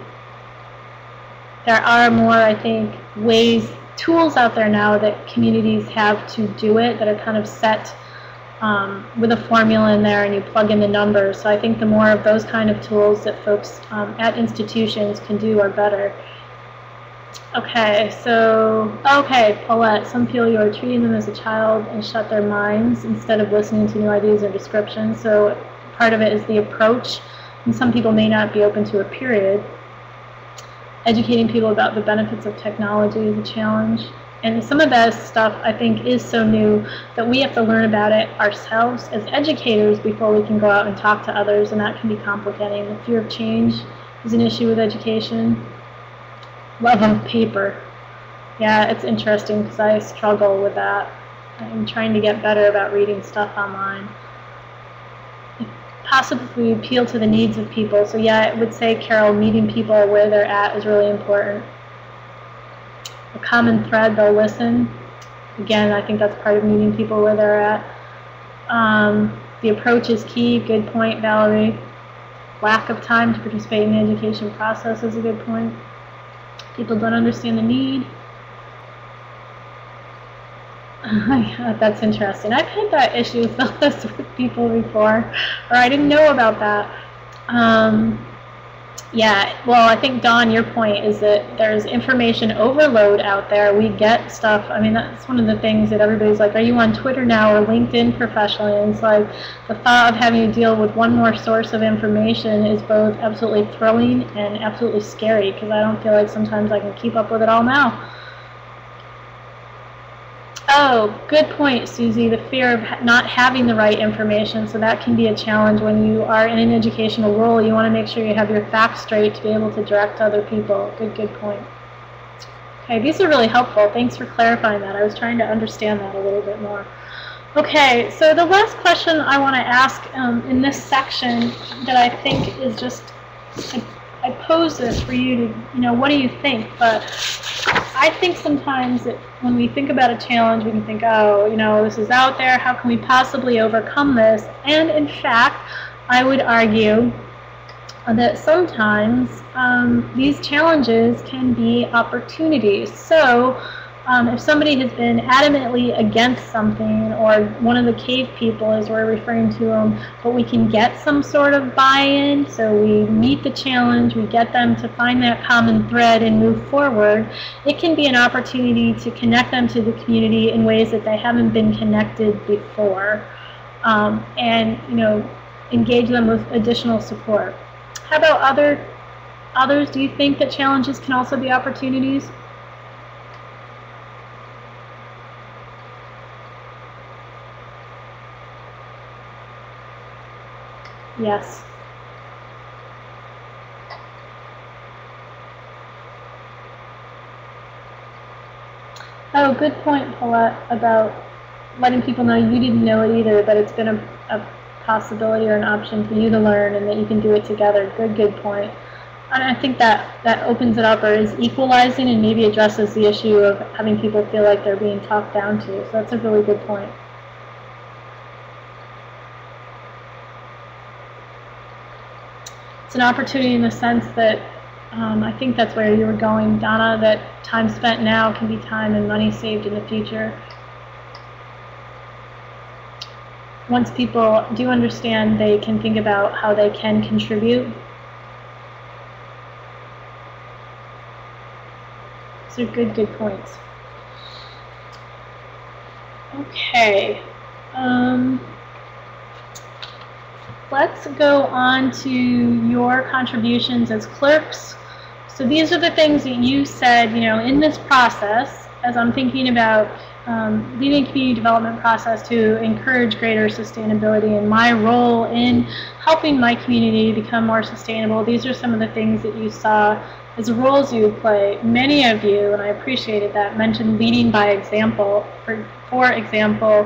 There are more, I think, tools out there now that communities have to do it that are kind of set with a formula in there, and you plug in the numbers. So I think the more of those kind of tools that folks at institutions can do are better. Okay, Paulette, some feel you are treating them as a child and shut their minds instead of listening to new ideas or descriptions. So part of it is the approach, and some people may not be open to a period. Educating people about the benefits of technology is a challenge. And some of that stuff, I think, is so new that we have to learn about it ourselves as educators before we can go out and talk to others, and that can be complicating. The fear of change is an issue with education. Love of paper. Yeah, it's interesting because I struggle with that. I'm trying to get better about reading stuff online. Possibly appeal to the needs of people. So yeah, I would say, Carol, meeting people where they're at is really important. A common thread, they'll listen. Again, I think that's part of meeting people where they're at. The approach is key. Good point, Valerie. Lack of time to participate in the education process is a good point. People don't understand the need. That's interesting. I've had that issue with this with people before, or I didn't know about that. Yeah, well, I think, Dawn, your point is that there's information overload out there. We get stuff. I mean, that's one of the things that everybody's like, are you on Twitter now or LinkedIn professionally? And it's like the thought of having to deal with one more source of information is both absolutely thrilling and absolutely scary, because I don't feel like sometimes I can keep up with it all now. Oh, good point, Susie. The fear of not having the right information. So that can be a challenge when you are in an educational role. You want to make sure you have your facts straight to be able to direct other people. Good point. Okay, these are really helpful. Thanks for clarifying that. I was trying to understand that a little bit more. Okay, so the last question I want to ask in this section that I think is just, I pose this for you to, what do you think? But I think sometimes that when we think about a challenge, we can think, oh, this is out there. How can we possibly overcome this? And in fact, I would argue that sometimes these challenges can be opportunities. So if somebody has been adamantly against something, or one of the cave people, as we're referring to them, but we can get some sort of buy-in, so we meet the challenge, we get them to find that common thread and move forward, it can be an opportunity to connect them to the community in ways that they haven't been connected before, and engage them with additional support. How about others? Do you think that challenges can also be opportunities? Yes. Oh, good point, Paulette, about letting people know you didn't know it either, but it's been a possibility or an option for you to learn, and that you can do it together. Good point. And I think that opens it up, or is equalizing, and maybe addresses the issue of having people feel like they're being talked down to. So that's a really good point. It's an opportunity in the sense that I think that's where you were going, Donna, that time spent now can be time and money saved in the future. Once people do understand, they can think about how they can contribute. These are good points. Okay. Let's go on to your contributions as clerks. So these are the things that you said, in this process, as I'm thinking about leading a community development process to encourage greater sustainability and my role in helping my community become more sustainable. These are some of the things that you saw as roles you would play. Many of you, and I appreciated that, mentioned leading by example. For example,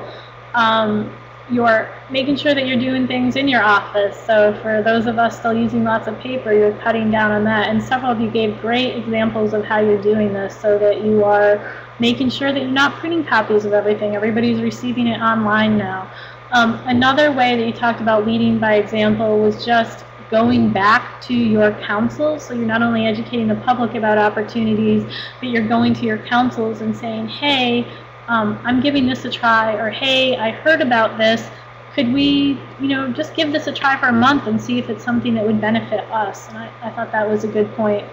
you're making sure that you're doing things in your office. So for those of us still using lots of paper, you're cutting down on that. And several of you gave great examples of how you're doing this, so that you are making sure that you're not printing copies of everything. Everybody's receiving it online now. Another way that you talked about leading by example was just going back to your councils. So you're not only educating the public about opportunities, but you're going to your councils and saying, hey, I'm giving this a try, or hey, I heard about this. Could we, just give this a try for a month and see if it's something that would benefit us? And I thought that was a good point.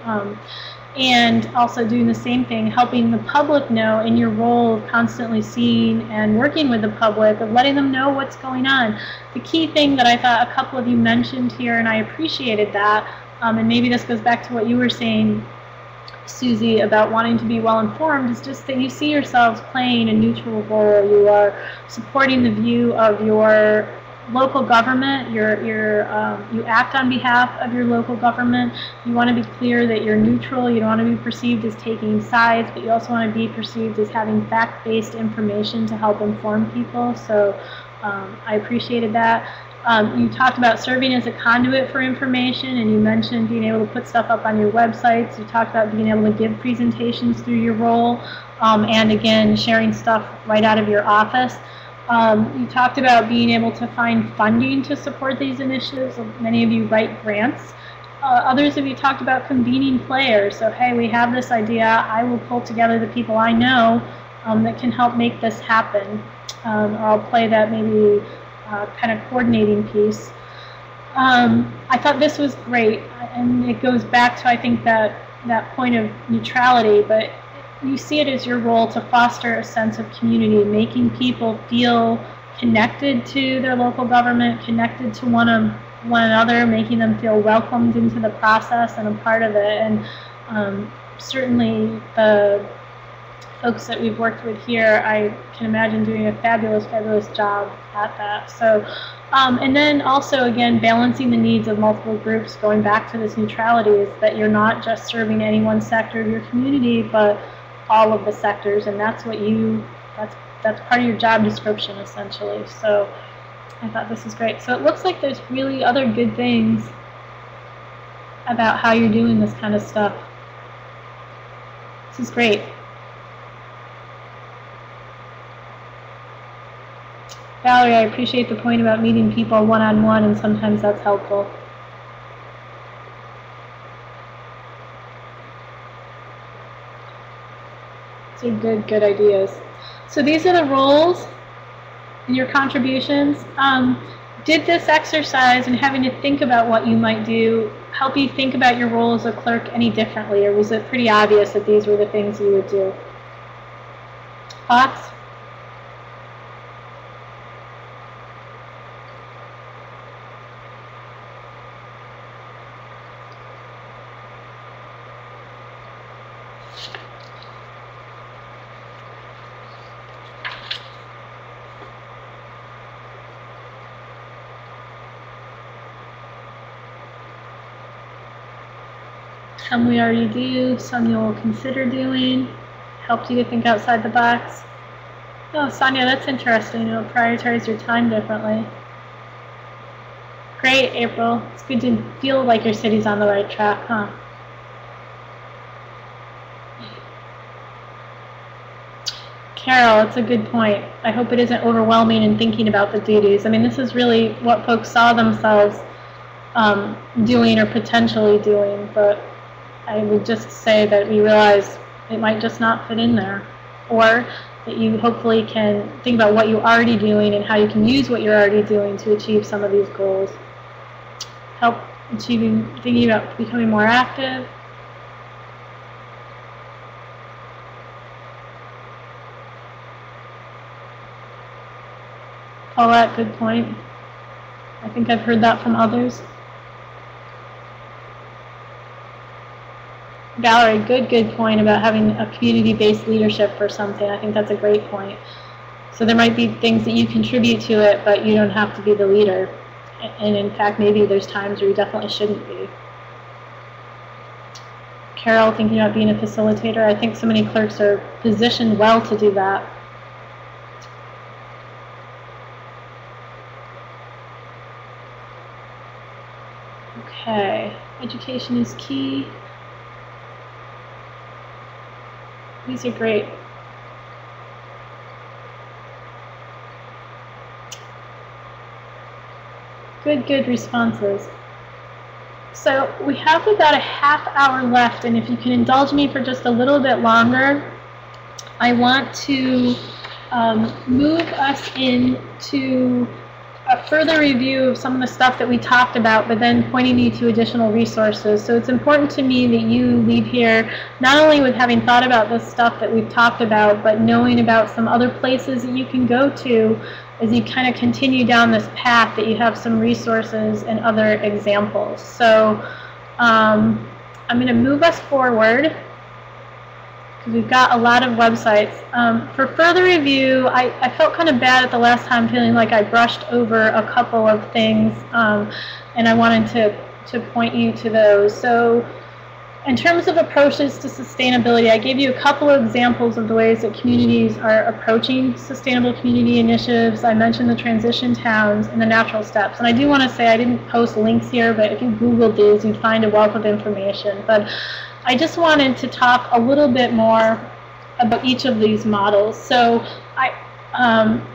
And also doing the same thing, helping the public know in your role of constantly seeing and working with the public, of letting them know what's going on. The key thing that I thought a couple of you mentioned here, and I appreciated that, and maybe this goes back to what you were saying, Susie, about wanting to be well informed, is just that you see yourselves playing a neutral role. You are supporting the view of your local government, you act on behalf of your local government. You want to be clear that you're neutral. You don't want to be perceived as taking sides, but you also want to be perceived as having fact-based information to help inform people. So I appreciated that. You talked about serving as a conduit for information, and you mentioned being able to put stuff up on your websites. You talked about being able to give presentations through your role, and again, sharing stuff right out of your office. You talked about being able to find funding to support these initiatives. Many of you write grants. Others of you talked about convening players. So, hey, we have this idea. I will pull together the people I know that can help make this happen. Or I'll play that maybe kind of coordinating piece. I thought this was great. And it goes back to, I think, that point of neutrality. But you see it as your role to foster a sense of community, making people feel connected to their local government, connected to one another, making them feel welcomed into the process and a part of it. And certainly the folks that we've worked with here, I can imagine doing a fabulous, fabulous job at that. So, and then also, again, balancing the needs of multiple groups, going back to this neutrality, is that you're not just serving any one sector of your community, but all of the sectors, and that's what that's part of your job description, essentially. So I thought this is great. So it looks like there's really other good things about how you're doing this kind of stuff. This is great. Valerie, I appreciate the point about meeting people one-on-one, and sometimes that's helpful. These are good ideas. So these are the roles and your contributions. Did this exercise and having to think about what you might do help you think about your role as a clerk any differently, or was it pretty obvious that these were the things you would do? Thoughts? Some we already do, some you'll consider doing. Helped you to think outside the box. Oh, Sonia, that's interesting. You'll prioritize your time differently. Great, April. It's good to feel like your city's on the right track, huh? Carol, it's a good point. I hope it isn't overwhelming in thinking about the duties. I mean, this is really what folks saw themselves doing or potentially doing, but I would just say that we realize it might just not fit in there, or that you hopefully can think about what you're already doing and how you can use what you're already doing to achieve some of these goals. Help thinking about becoming more active. Paulette, good point. I think I've heard that from others. Valerie, good point about having a community-based leadership for something. I think that's a great point. So there might be things that you contribute to it, but you don't have to be the leader. And in fact, maybe there's times where you definitely shouldn't be. Carol, thinking about being a facilitator, I think so many clerks are positioned well to do that. Okay, education is key. These are great. Good responses. So we have about a half hour left, and if you can indulge me for just a little bit longer, I want to move us into a further review of some of the stuff that we talked about, but then pointing you to additional resources. So it's important to me that you leave here not only with having thought about this stuff that we've talked about, but knowing about some other places that you can go to as you kind of continue down this path, that you have some resources and other examples. So I'm going to move us forward. because we've got a lot of websites. For further review, I felt kind of bad at the last time, feeling like I brushed over a couple of things, and I wanted to point you to those. So in terms of approaches to sustainability, I gave you a couple of examples of the ways that communities are approaching sustainable community initiatives. I mentioned the transition towns and the natural steps. And I do want to say I didn't post links here, but if you Googled these, you'd find a wealth of information. But I just wanted to talk a little bit more about each of these models. So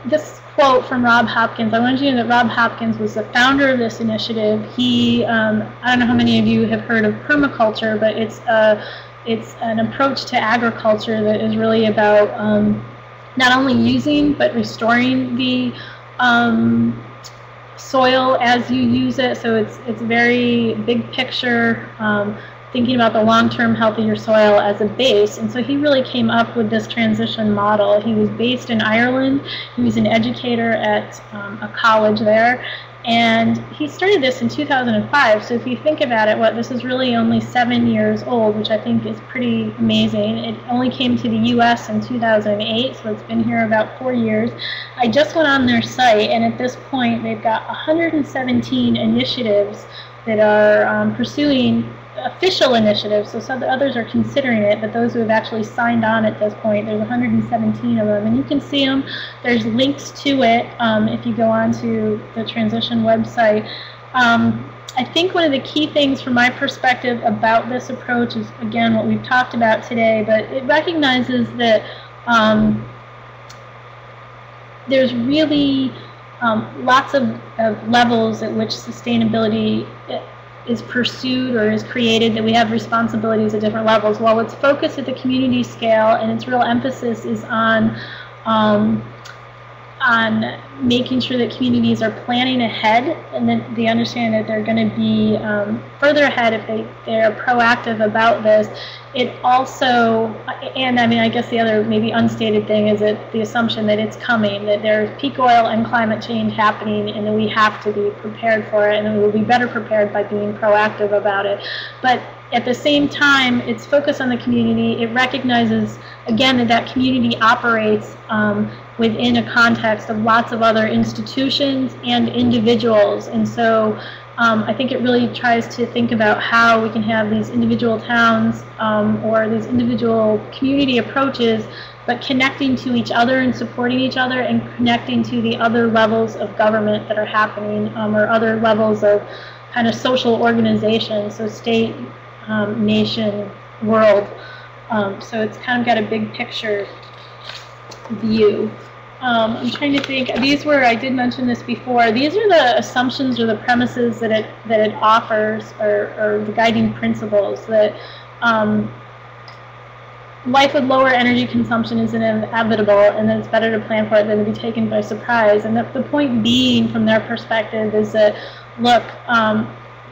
this quote from Rob Hopkins. I wanted you to know that Rob Hopkins was the founder of this initiative. He, I don't know how many of you have heard of permaculture, but it's an approach to agriculture that is really about not only using but restoring the soil as you use it. So it's very big picture, thinking about the long-term health of your soil as a base. And so he really came up with this transition model. He was based in Ireland. He was an educator at a college there. And he started this in 2005. So if you think about it, this is really only 7 years old, which I think is pretty amazing. It only came to the US in 2008, so it's been here about 4 years. I just went on their site, and at this point, they've got 117 initiatives that are pursuing official initiatives, so some others are considering it, but those who have actually signed on at this point, there's 117 of them, and you can see them. There's links to it if you go onto the transition website. I think one of the key things from my perspective about this approach is, again, what we've talked about today, but it recognizes that there's really lots of levels at which sustainability is pursued or is created, that we have responsibilities at different levels. While its focus at the community scale and its real emphasis is on making sure that communities are planning ahead and that they understand that they're going to be further ahead if they are proactive about this. It also, and I mean, I guess the other maybe unstated thing is that the assumption that it's coming, that there's peak oil and climate change happening, and that we have to be prepared for it, and that we will be better prepared by being proactive about it. But at the same time, its focus on the community, it recognizes, again, that community operates within a context of lots of other institutions and individuals. And so I think it really tries to think about how we can have these individual towns or these individual community approaches, but connecting to each other and supporting each other and connecting to the other levels of government that are happening or other levels of kind of social organization, so state, nation, world. So it's kind of got a big picture view. I'm trying to think. These were, I did mention this before, these are the assumptions or the premises that it offers, or the guiding principles, that life with lower energy consumption is inevitable, and that it's better to plan for it than to be taken by surprise. And the point being, from their perspective, is that, look,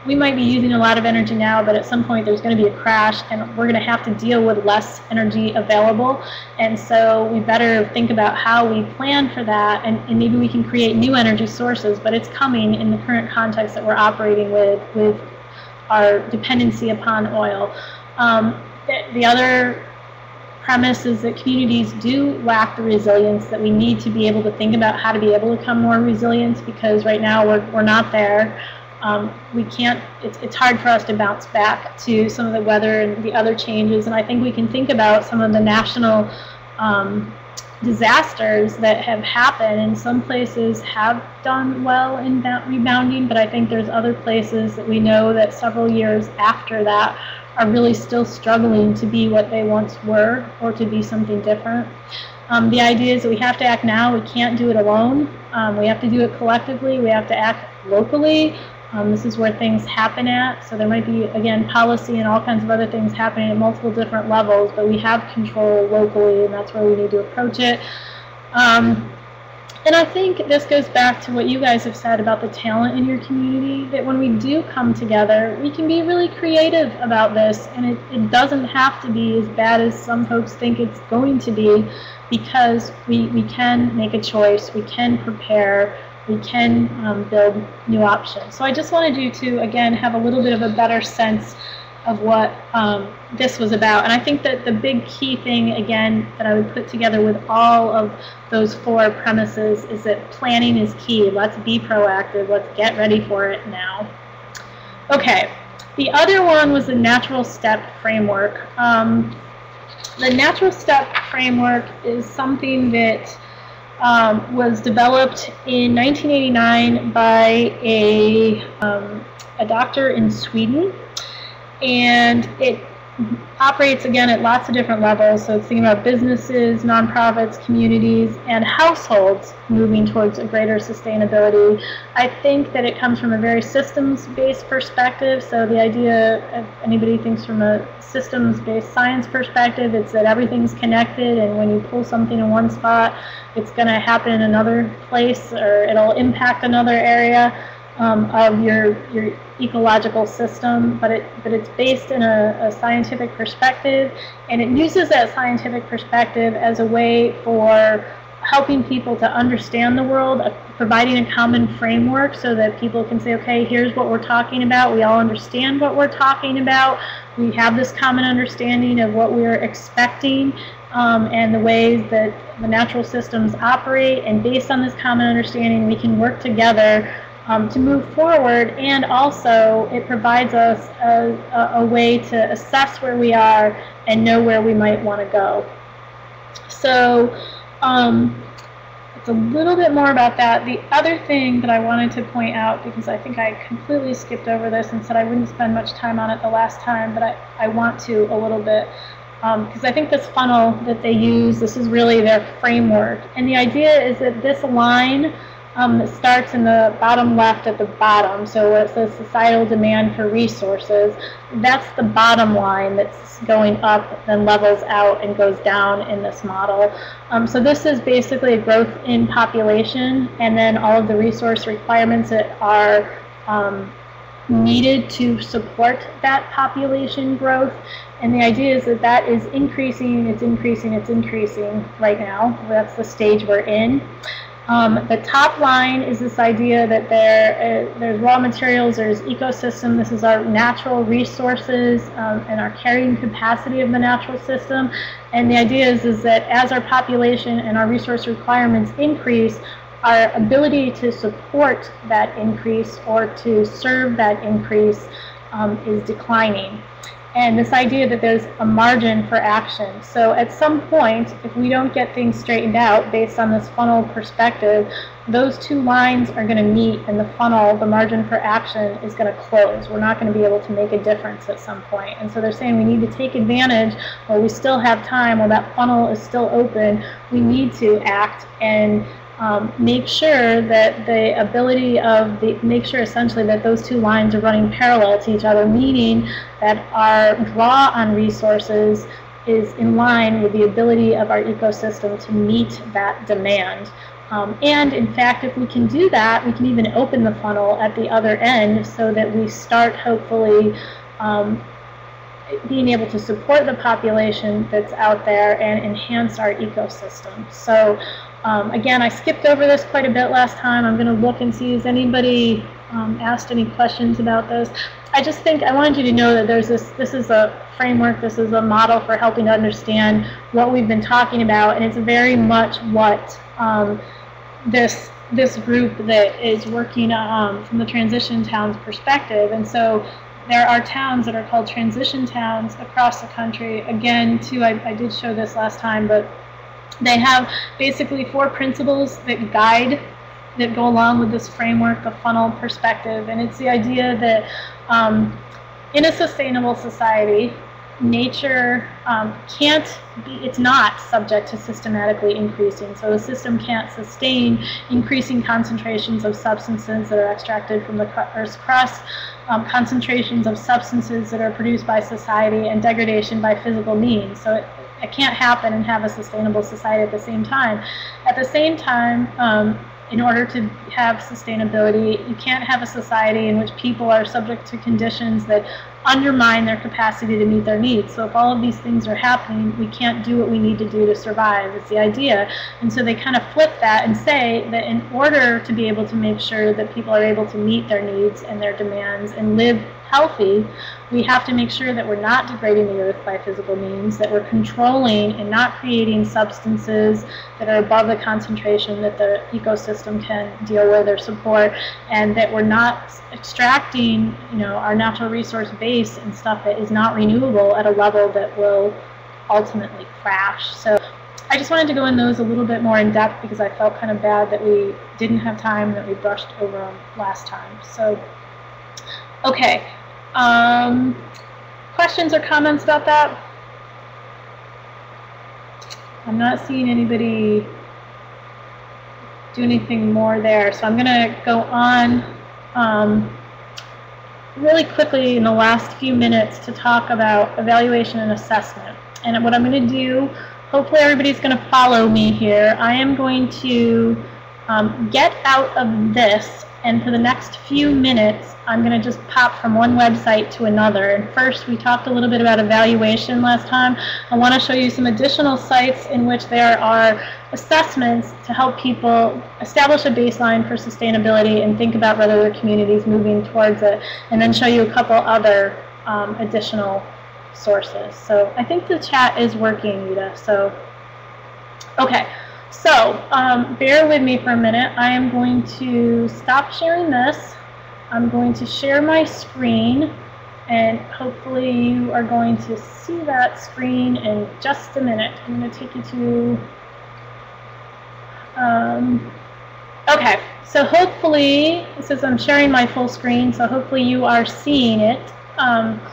we might be using a lot of energy now, but at some point there's going to be a crash, and we're going to have to deal with less energy available. And so we better think about how we plan for that, and maybe we can create new energy sources, but it's coming in the current context that we're operating with our dependency upon oil. The other premise is that communities do lack the resilience that we need to be able to think about how to be able to become more resilient, because right now we're not there. We can't, it's hard for us to bounce back to some of the weather and the other changes, and I think we can think about some of the national disasters that have happened, and some places have done well in rebounding, but I think there's other places that we know that several years after that are really still struggling to be what they once were, or to be something different. The idea is that we have to act now. We can't do it alone. We have to do it collectively. We have to act locally. This is where things happen at. So there might be, again, policy and all kinds of other things happening at multiple different levels, but we have control locally, and that's where we need to approach it. And I think this goes back to what you guys have said about the talent in your community, that when we do come together, we can be really creative about this, and it doesn't have to be as bad as some folks think it's going to be, because we can make a choice, we can prepare, we can build new options. So I just wanted you to, again, have a little bit of a better sense of what this was about. And I think that the big key thing, again, that I would put together with all of those 4 premises is that planning is key. Let's be proactive. Let's get ready for it now. Okay, the other one was the natural step framework. The natural step framework is something that was developed in 1989 by a doctor in Sweden, and it operates again at lots of different levels. So it's thinking about businesses, nonprofits, communities, and households moving towards a greater sustainability. I think that it comes from a very systems-based perspective. So the idea, if anybody thinks from a systems-based science perspective, it's that everything's connected, and when you pull something in one spot, it's going to happen in another place, or it'll impact another area of your ecological system, but it's based in a scientific perspective, and it uses that scientific perspective as a way for helping people to understand the world, providing a common framework so that people can say, okay, here's what we're talking about, we all understand what we're talking about, we have this common understanding of what we're expecting, and the ways that the natural systems operate, and based on this common understanding we can work together to move forward. And also it provides us a way to assess where we are and know where we might want to go. So it's a little bit more about that. The other thing that I wanted to point out, because I think I completely skipped over this and said I wouldn't spend much time on it the last time, but I want to a little bit, because I think this funnel that they use, this is really their framework. And the idea is that this line that starts in the bottom left at the bottom, so where it says societal demand for resources, that's the bottom line that's going up, then levels out and goes down in this model. So this is basically a growth in population, and then all of the resource requirements that are needed to support that population growth. And the idea is that that is increasing, it's increasing, it's increasing right now. That's the stage we're in. The top line is this idea that there's raw materials, there's ecosystem, this is our natural resources and our carrying capacity of the natural system. And the idea is that as our population and our resource requirements increase, our ability to support that increase or to serve that increase is declining. And this idea that there's a margin for action. So at some point, if we don't get things straightened out based on this funnel perspective, those 2 lines are going to meet, and the funnel, the margin for action, is going to close. We're not going to be able to make a difference at some point. And so they're saying we need to take advantage while we still have time, while that funnel is still open, we need to act and make sure that the ability of make sure essentially that those 2 lines are running parallel to each other, meaning that our draw on resources is in line with the ability of our ecosystem to meet that demand. And in fact, if we can do that, we can even open the funnel at the other end so that we start hopefully being able to support the population that's out there and enhance our ecosystem. So again, I skipped over this quite a bit last time. I'm going to look and see, has anybody asked any questions about this? I just think I wanted you to know that there's this is a framework, this is a model for helping to understand what we've been talking about, and it's very much what this group that is working from the transition towns perspective. And so there are towns that are called transition towns across the country. Again, too, I did show this last time, but they have basically 4 principles that that go along with this framework, the funnel perspective. And it's the idea that in a sustainable society, nature it's not subject to systematically increasing. So the system can't sustain increasing concentrations of substances that are extracted from the Earth's crust, concentrations of substances that are produced by society, and degradation by physical means. So it can't happen and have a sustainable society at the same time. At the same time, in order to have sustainability, you can't have a society in which people are subject to conditions that undermine their capacity to meet their needs. So if all of these things are happening, we can't do what we need to do to survive. It's the idea. And so they kind of flip that and say that in order to be able to make sure that people are able to meet their needs and their demands and live healthy, we have to make sure that we're not degrading the earth by physical means, that we're controlling and not creating substances that are above the concentration that the ecosystem can deal with or support, and that we're not extracting, our natural resource base and stuff that is not renewable at a level that will ultimately crash. So I just wanted to go in those a little bit more in depth because I felt kind of bad that we didn't have time, that we brushed over them last time. So, okay. Questions or comments about that? I'm not seeing anybody do anything more there, so I'm going to go on really quickly in the last few minutes to talk about evaluation and assessment. And what I'm going to do, hopefully everybody's going to follow me here. I am going to get out of this, and for the next few minutes, I'm going to just pop from one website to another. And first, we talked a little bit about evaluation last time. I want to show you some additional sites in which there are assessments to help people establish a baseline for sustainability and think about whether their community is moving towards it, and then show you a couple other additional sources. So I think the chat is working, Rita. So, okay. So bear with me for a minute. I am going to stop sharing this. I'm going to share my screen, and hopefully you are going to see that screen in just a minute. I'm going to take you to, okay, so hopefully, this is, I'm sharing my full screen, so hopefully you are seeing it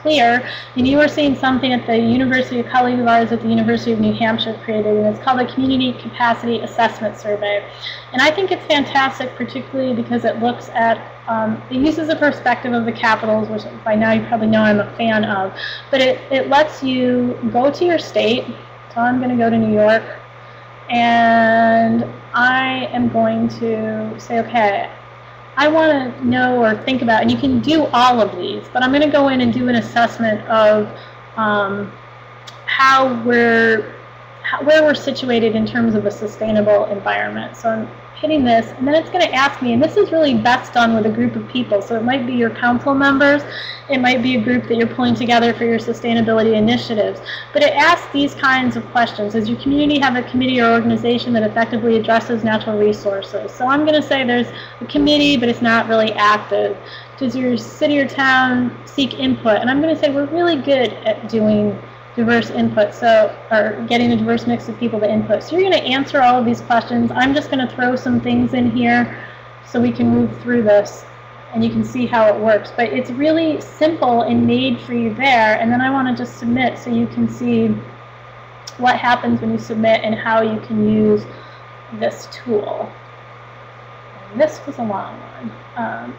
clear, and you are seeing something at the University, a colleague of ours at the University of New Hampshire created, and it's called the Community Capacity Assessment Survey. And I think it's fantastic, particularly because it looks at, it uses the perspective of the capitals, which by now you probably know I'm a fan of, but it lets you go to your state. So I'm going to go to New York, and I am going to say, okay, I want to know or think about, and you can do all of these, but I'm going to go in and do an assessment of where we're situated in terms of a sustainable environment. So I'm hitting this, and then it's going to ask me, and this is really best done with a group of people. So it might be your council members, it might be a group that you're pulling together for your sustainability initiatives. But it asks these kinds of questions. Does your community have a committee or organization that effectively addresses natural resources? So I'm going to say there's a committee, but it's not really active. Does your city or town seek input? And I'm going to say we're really good at doing diverse input, so, or getting a diverse mix of people to input. So you're going to answer all of these questions. I'm just going to throw some things in here so we can move through this, and you can see how it works. But it's really simple and made for you there, and then I want to just submit so you can see what happens when you submit and how you can use this tool. And this was a long one.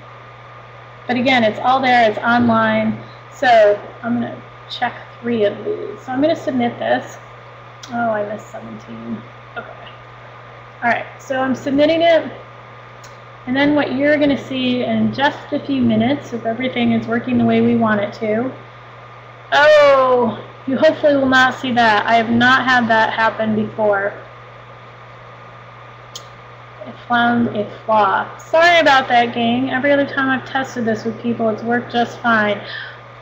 But again, it's all there, it's online, so I'm going to check 3 of these. So I'm going to submit this. Oh, I missed 17. Okay. All right, so I'm submitting it. And then what you're going to see in just a few minutes, if everything is working the way we want it to. Oh, you hopefully will not see that. I have not had that happen before. I found a flaw. Sorry about that, gang. Every other time I've tested this with people, it's worked just fine.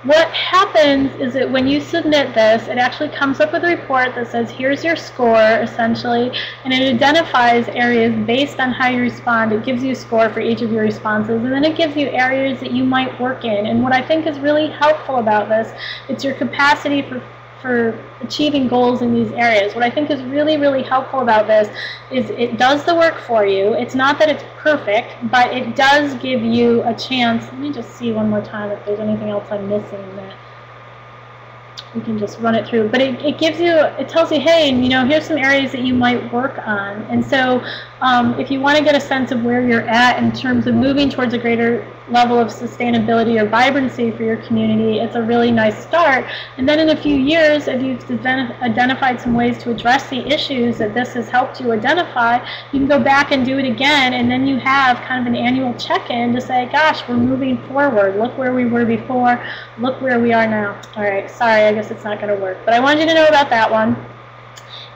What happens is that when you submit this, it actually comes up with a report that says, here's your score, essentially, and it identifies areas based on how you respond. It gives you a score for each of your responses, and then it gives you areas that you might work in. And what I think is really helpful about this, it's your capacity for achieving goals in these areas. What I think is really, really helpful about this is it does the work for you. It's not that it's perfect, but it does give you a chance. Let me just see one more time if there's anything else I'm missing that we can just run it through. But it gives you, it tells you, hey, here's some areas that you might work on. And so if you want to get a sense of where you're at in terms of moving towards a greater level of sustainability or vibrancy for your community, it's a really nice start. And then in a few years, if you've identified some ways to address the issues that this has helped you identify, you can go back and do it again, and then you have kind of an annual check-in to say, gosh, we're moving forward. Look where we were before. Look where we are now. All right, sorry, I guess it's not going to work. But I wanted you to know about that one.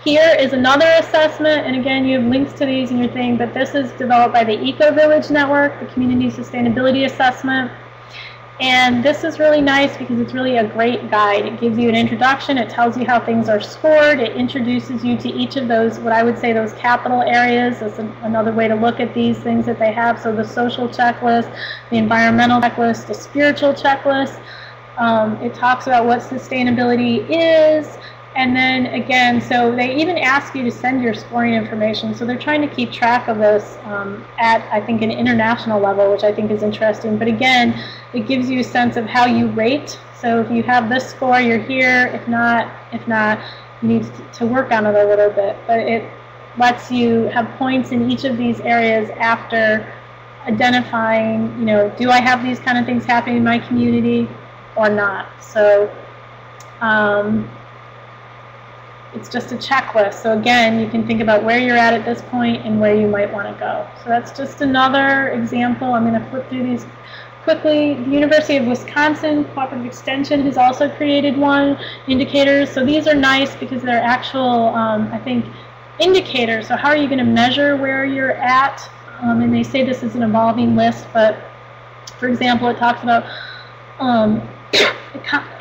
Here is another assessment, and again, you have links to these in your thing, but this is developed by the Eco Village Network, the Community Sustainability Assessment. And this is really nice because it's really a great guide. It gives you an introduction. It tells you how things are scored. It introduces you to each of those, what I would say, those capital areas. That's another way to look at these things that they have. So the social checklist, the environmental checklist, the spiritual checklist. It talks about what sustainability is. And then again, so they even ask you to send your scoring information. So they're trying to keep track of this at, I think, an international level, which I think is interesting. But again, it gives you a sense of how you rate. So if you have this score, you're here. If not, you need to work on it a little bit. But it lets you have points in each of these areas after identifying, you know, do I have these kind of things happening in my community or not? So it's just a checklist. So again, you can think about where you're at this point and where you might want to go. So that's just another example. I'm going to flip through these quickly. The University of Wisconsin Cooperative Extension has also created one, indicators. So these are nice because they're actual, I think, indicators. So how are you going to measure where you're at? And they say this is an evolving list, but for example, it talks about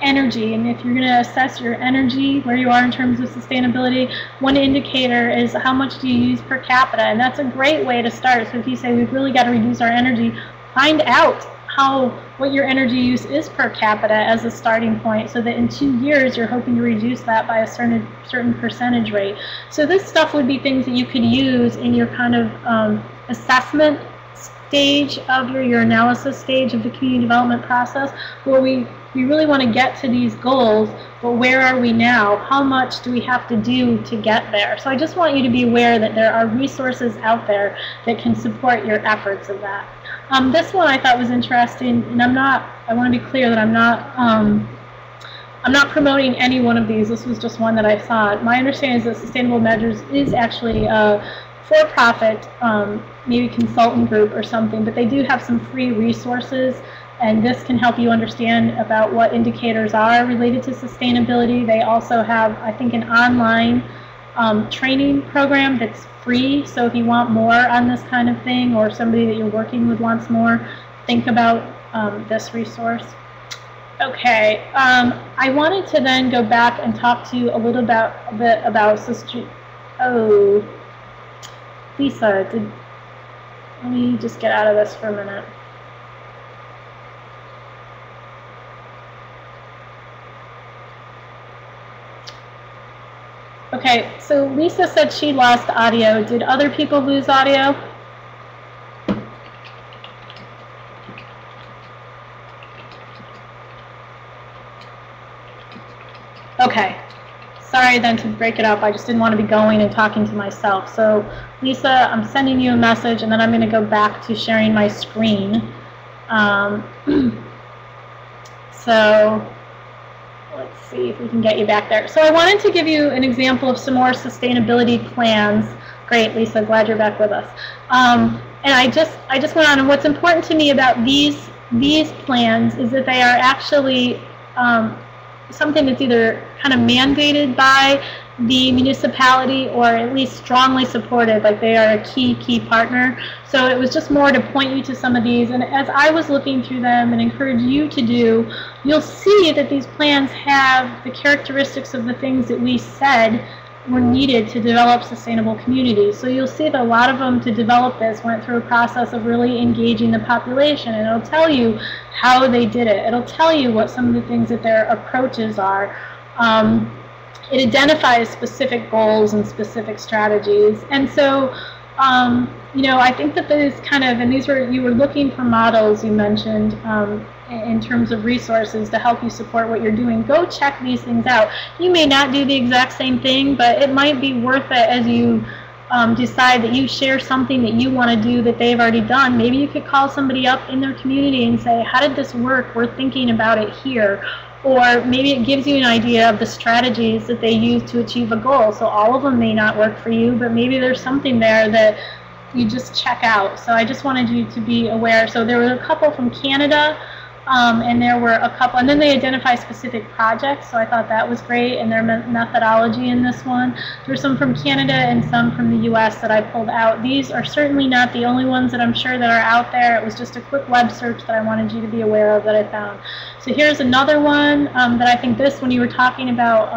energy, and if you're going to assess your energy, where you are in terms of sustainability, one indicator is how much do you use per capita, and that's a great way to start. So if you say we've really got to reduce our energy, find out what your energy use is per capita as a starting point, so that in 2 years you're hoping to reduce that by a certain percentage rate. So this stuff would be things that you could use in your kind of assessment stage of your analysis stage of the community development process, where we really want to get to these goals, but where are we now? How much do we have to do to get there? So I just want you to be aware that there are resources out there that can support your efforts of that. This one I thought was interesting, and I want to be clear that I'm not promoting any one of these. This was just one that I saw. My understanding is that Sustainable Measures is actually a for-profit, maybe consultant group or something, but they do have some free resources, and this can help you understand about what indicators are related to sustainability. They also have, I think, an online training program that's free, so if you want more on this kind of thing, or somebody that you're working with wants more, think about this resource. Okay, I wanted to then go back and talk to you a little bit about Lisa, let me just get out of this for a minute. Okay, so Lisa said she lost audio. Did other people lose audio? Okay. Sorry then to break it up. I just didn't want to be going and talking to myself. So Lisa, I'm sending you a message, and then I'm going to go back to sharing my screen. So let's see if we can get you back there. So I wanted to give you an example of some more sustainability plans. Great, Lisa, glad you're back with us. And I just went on, and what's important to me about these plans is that they are actually something that's either kind of mandated by the municipality or at least strongly supported, like they are a key partner. So it was just more to point you to some of these, and as I was looking through them and encourage you to do, you'll see that these plans have the characteristics of the things that we said were needed to develop sustainable communities. So you'll see that a lot of them, to develop this, went through a process of really engaging the population, and it'll tell you how they did it. It'll tell you what some of the things that their approaches are. It identifies specific goals and specific strategies. And so, you know, I think that there's kind of, and you were looking for models, you mentioned, in terms of resources to help you support what you're doing. Go check these things out. You may not do the exact same thing, but it might be worth it as you decide that you share something that you want to do that they've already done. Maybe you could call somebody up in their community and say, how did this work? We're thinking about it here. Or maybe it gives you an idea of the strategies that they use to achieve a goal. So all of them may not work for you, but maybe there's something there that you just check out. So I just wanted you to be aware. So there were a couple from Canada. And there were a couple, and then they identify specific projects, so I thought that was great, and their methodology in this one. There's some from Canada and some from the US that I pulled out. These are certainly not the only ones that I'm sure that are out there. It was just a quick web search that I wanted you to be aware of that I found. So here's another one that I think when you were talking about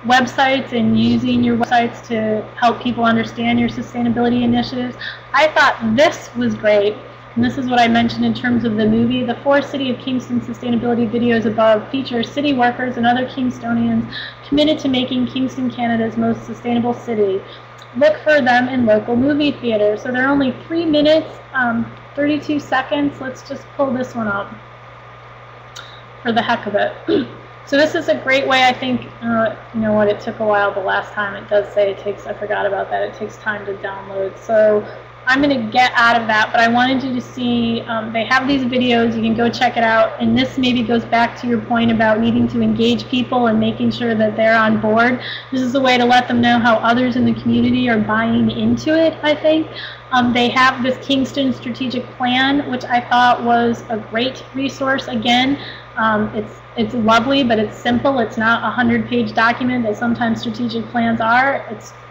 websites and using your websites to help people understand your sustainability initiatives, I thought this was great. And this is what I mentioned in terms of the movie. The 4 City of Kingston sustainability videos above feature city workers and other Kingstonians committed to making Kingston Canada's most sustainable city. Look for them in local movie theaters. So they're only 3 minutes, 32 seconds. Let's just pull this one up for the heck of it. So this is a great way, I think, you know what, it took a while the last time. It does say it takes, I forgot about that, it takes time to download. So I'm going to get out of that, but I wanted you to see, they have these videos, you can go check it out, and this maybe goes back to your point about needing to engage people and making sure that they're on board. This is a way to let them know how others in the community are buying into it, I think. They have this Kingston Strategic Plan, which I thought was a great resource. Again, it's lovely, but it's simple. It's not a 100-page document that sometimes strategic plans are.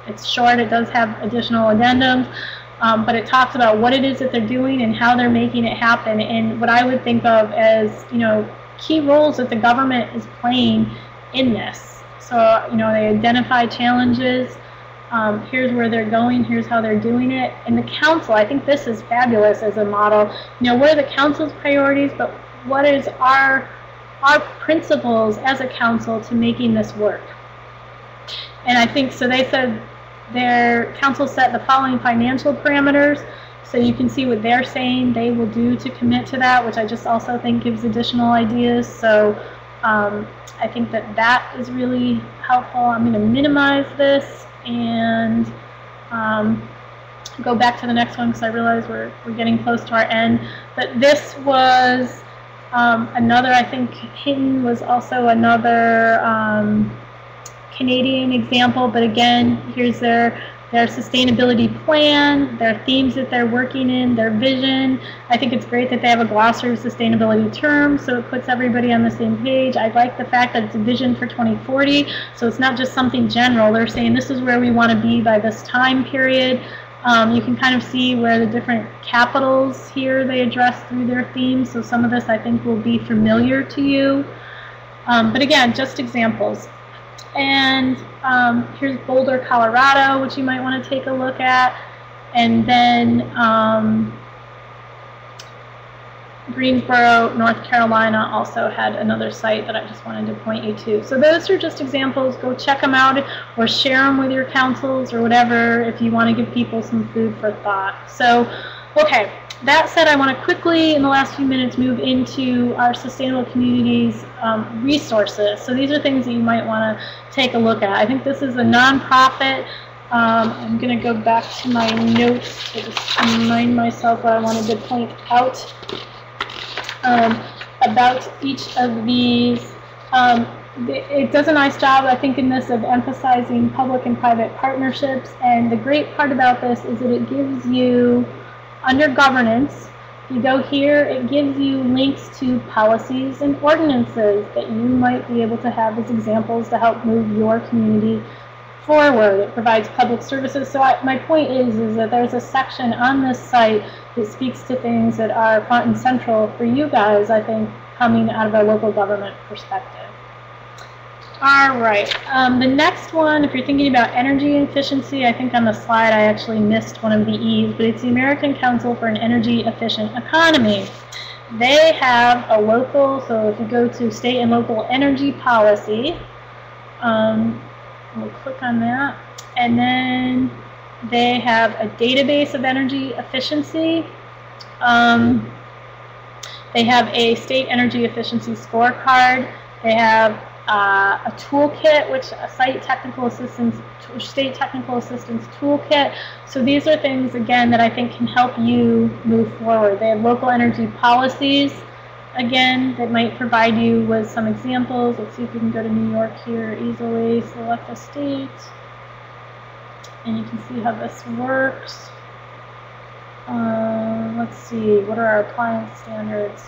It's short. It does have additional addendums. But it talks about what it is that they're doing and how they're making it happen, and what I would think of as, you know, key roles that the government is playing in this. So, you know, they identify challenges. Here's where they're going. Here's how they're doing it. And the council, I think this is fabulous as a model. You know, what are the council's priorities, but what is our principles as a council to making this work? And I think, so they said, their council set the following financial parameters, so you can see what they're saying they will do to commit to that, which I just also think gives additional ideas. So I think that is really helpful. I'm going to minimize this and go back to the next one because I realize we're getting close to our end. But this was another, I think Hinton was also another Canadian example, but again, here's their sustainability plan, their themes that they're working in, their vision. I think it's great that they have a glossary of sustainability terms, so it puts everybody on the same page. I like the fact that it's a vision for 2040, so it's not just something general. They're saying this is where we want to be by this time period. You can kind of see where the different capitals here they address through their themes, so some of this I think will be familiar to you. But again, just examples. And here's Boulder, Colorado, which you might want to take a look at. And then Greensboro, North Carolina also had another site that I just wanted to point you to. So those are just examples. Go check them out or share them with your councils or whatever if you want to give people some food for thought. So, okay. That said, I want to quickly, in the last few minutes, move into our Sustainable Communities resources. So these are things that you might want to take a look at. I think this is a nonprofit. I'm going to go back to my notes to just remind myself what I wanted to point out about each of these. It does a nice job, I think, in this of emphasizing public and private partnerships. And the great part about this is that it gives you, under governance, you go here, it gives you links to policies and ordinances that you might be able to have as examples to help move your community forward. It provides public services. So my point is that there's a section on this site that speaks to things that are front and central for you guys, I think, coming out of a local government perspective. All right, the next one, if you're thinking about energy efficiency, I think on the slide I actually missed one of the E's, but it's the American Council for an Energy Efficient Economy. They have a local, so if you go to state and local energy policy, we'll click on that, and then they have a database of energy efficiency. They have a state energy efficiency scorecard. They have a toolkit, which a state technical assistance toolkit. So these are things, again, that I think can help you move forward. They have local energy policies, again, that might provide you with some examples. Let's see if we can go to New York here easily. Select a state, and you can see how this works. Let's see, what are our appliance standards?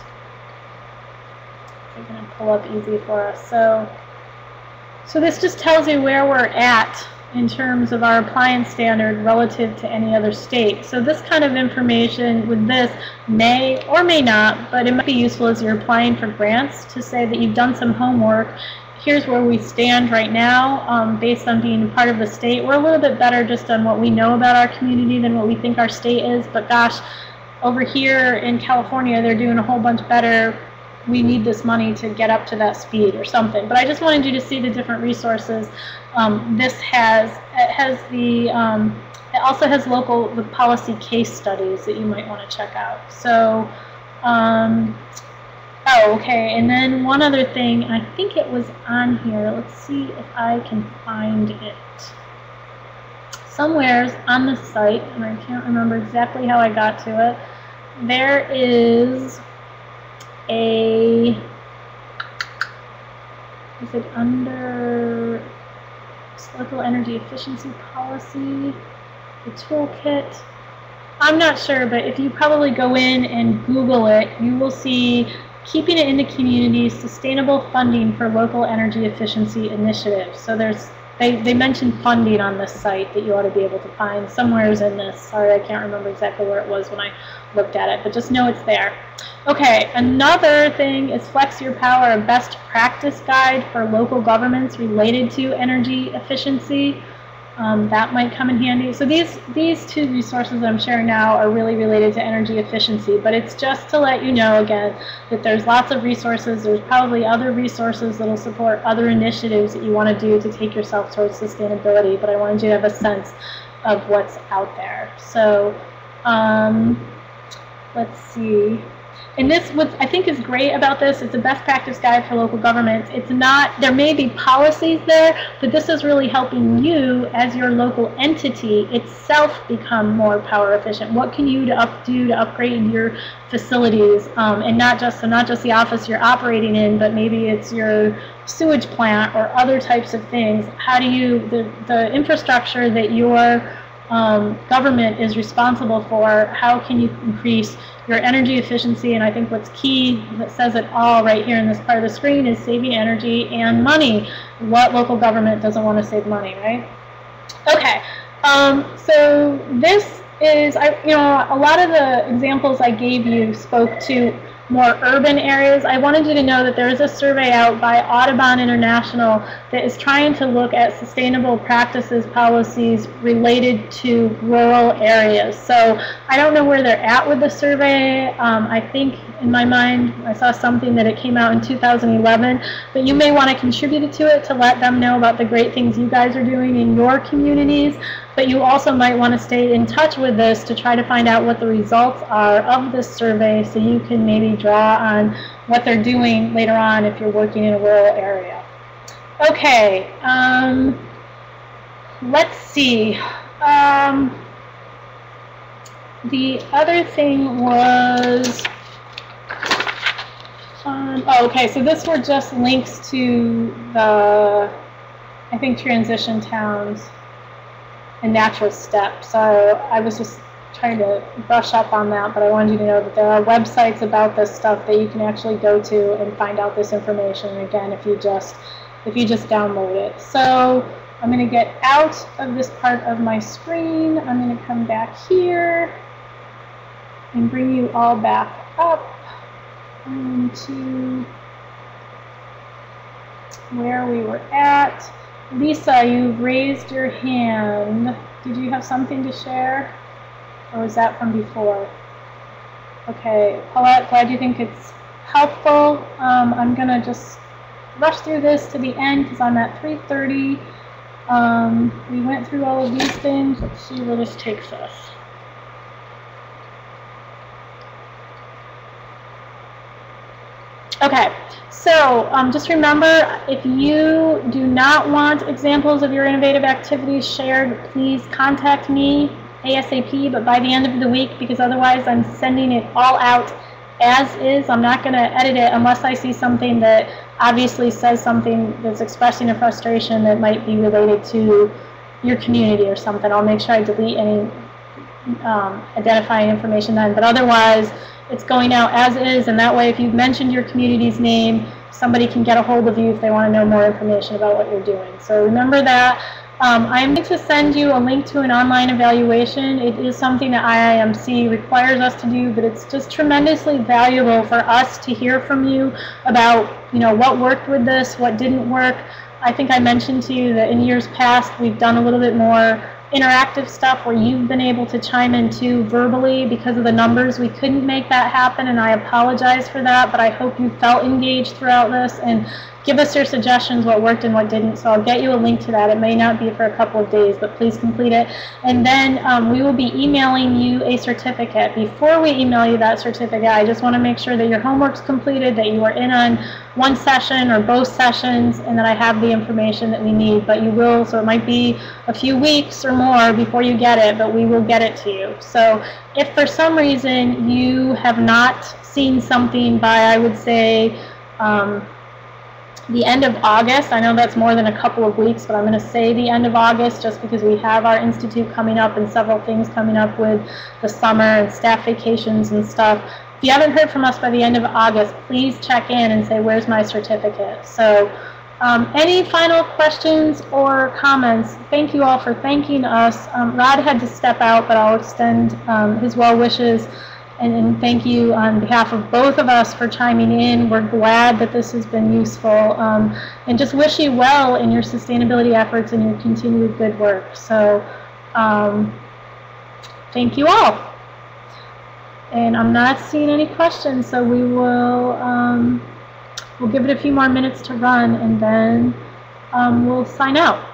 They're going to pull up easy for us. So this just tells you where we're at in terms of our appliance standard relative to any other state. So this kind of information with this may or may not, but it might be useful as you're applying for grants to say that you've done some homework. Here's where we stand right now based on being part of the state. We're a little bit better just on what we know about our community than what we think our state is, but gosh, over here in California, they're doing a whole bunch better. We need this money to get up to that speed or something. But I just wanted you to see the different resources. It also has the policy case studies that you might want to check out. So, oh, okay, and then one other thing, I think it was on here. Let's see if I can find it. Somewhere's on the site, and I can't remember exactly how I got to it. There is is it under local energy efficiency policy, the toolkit? I'm not sure, but if you probably go in and Google it, you will see keeping it in the community, sustainable funding for local energy efficiency initiatives. So they mentioned funding on this site that you ought to be able to find. Somewhere's in this. Sorry, I can't remember exactly where it was when I looked at it, but just know it's there. Okay, another thing is Flex Your Power, a best practice guide for local governments related to energy efficiency. That might come in handy. So these two resources that I'm sharing now are really related to energy efficiency, but it's just to let you know, again, that there's lots of resources. There's probably other resources that will support other initiatives that you want to do to take yourself towards sustainability, but I wanted you to have a sense of what's out there. So let's see. And this, what I think is great about this, it's a best practice guide for local governments. It's not, there may be policies there, but this is really helping you as your local entity itself become more power efficient. What can you do to upgrade your facilities, and not just the office you're operating in, but maybe it's your sewage plant or other types of things. How do you, the infrastructure that your government is responsible for, how can you increase your energy efficiency? And I think what's key, that says it all right here in this part of the screen, is saving energy and money. What local government doesn't want to save money, right? Okay, so this is, a lot of the examples I gave you spoke to more urban areas. I wanted you to know that there is a survey out by Audubon International that is trying to look at sustainable practices, policies related to rural areas. So I don't know where they're at with the survey. I think in my mind I saw something that it came out in 2011, but you may want to contribute to it to let them know about the great things you guys are doing in your communities. But you also might want to stay in touch with this to try to find out what the results are of this survey, so you can maybe draw on what they're doing later on if you're working in a rural area. Okay, let's see. The other thing was, okay, so this were just links to the, I think, transition towns and natural steps. So I was just trying to brush up on that, but I wanted you to know that there are websites about this stuff that you can actually go to and find out this information, again, if you just download it. So I'm going to get out of this part of my screen. I'm going to come back here and bring you all back up into where we were at. Lisa, you raised your hand. Did you have something to share? Or was that from before? Okay, Paulette, glad you think it's helpful. I'm going to just rush through this to the end because I'm at 3:30. We went through all of these things. Let's see where this takes us. Okay, so just remember, if you do not want examples of your innovative activities shared, please contact me ASAP, but by the end of the week, because otherwise I'm sending it all out as is. I'm not going to edit it unless I see something that obviously says something that's expressing a frustration that might be related to your community or something. I'll make sure I delete any identifying information then, but otherwise it's going out as is, and that way if you've mentioned your community's name, somebody can get a hold of you if they want to know more information about what you're doing. So remember that. I'm going to send you a link to an online evaluation. It is something that IIMC requires us to do, but it's just tremendously valuable for us to hear from you about, what worked with this, what didn't work. I think I mentioned to you that in years past we've done a little bit more interactive stuff where you've been able to chime in too verbally. Because of the numbers, we couldn't make that happen, and I apologize for that, but I hope you felt engaged throughout this, and give us your suggestions, what worked and what didn't. So I'll get you a link to that. It may not be for a couple of days, but please complete it. And then we will be emailing you a certificate. Before we email you that certificate, I just want to make sure that your homework's completed, that you are in on one session or both sessions, and that I have the information that we need. But you will, so it might be a few weeks or more before you get it, but we will get it to you. So if for some reason you have not seen something by, I would say, the end of August, I know that's more than a couple of weeks, but I'm going to say the end of August just because we have our institute coming up and several things coming up with the summer and staff vacations and stuff. If you haven't heard from us by the end of August, please check in and say, where's my certificate? So any final questions or comments? Thank you all for thanking us. Rod had to step out, but I'll extend his well wishes. And thank you on behalf of both of us for chiming in. We're glad that this has been useful, and just wish you well in your sustainability efforts and your continued good work. So thank you all. And I'm not seeing any questions, so we will we'll give it a few more minutes to run, and then we'll sign out.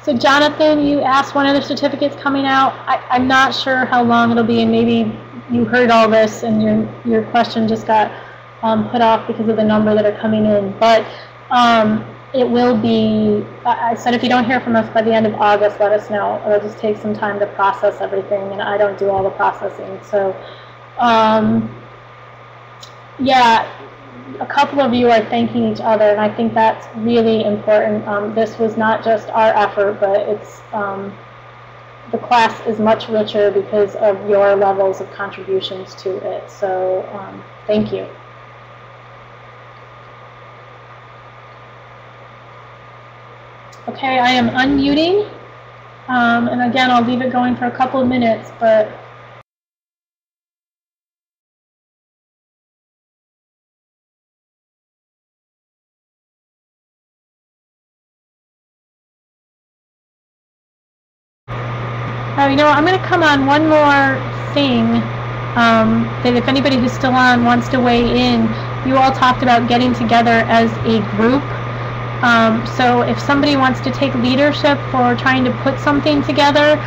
So Jonathan, you asked when other certificates coming out. I'm not sure how long it'll be, and maybe you heard all this and your question just got put off because of the number that are coming in. But it will be, I said if you don't hear from us by the end of August, let us know. It'll just take some time to process everything, and I don't do all the processing. So yeah. A couple of you are thanking each other, and I think that's really important. This was not just our effort, but it's the class is much richer because of your levels of contributions to it. So thank you. Okay, I am unmuting, and again, I'll leave it going for a couple of minutes, but you know, I'm going to come on one more thing that if anybody who's still on wants to weigh in. You all talked about getting together as a group. So if somebody wants to take leadership for trying to put something together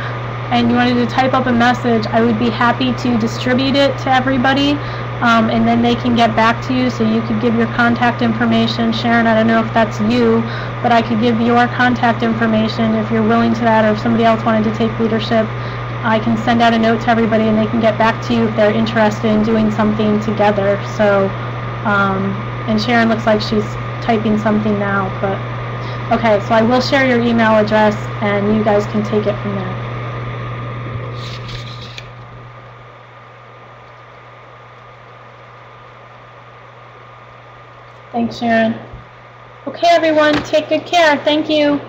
and you wanted to type up a message, I would be happy to distribute it to everybody, and then they can get back to you, so you could give your contact information. Sharon, I don't know if that's you, but I could give your contact information if you're willing to that, or if somebody else wanted to take leadership. I can send out a note to everybody and they can get back to you if they're interested in doing something together. So, and Sharon looks like she's typing something now, but okay, so I will share your email address and you guys can take it from there. Thanks, Sharon. Okay, everyone, take good care. Thank you.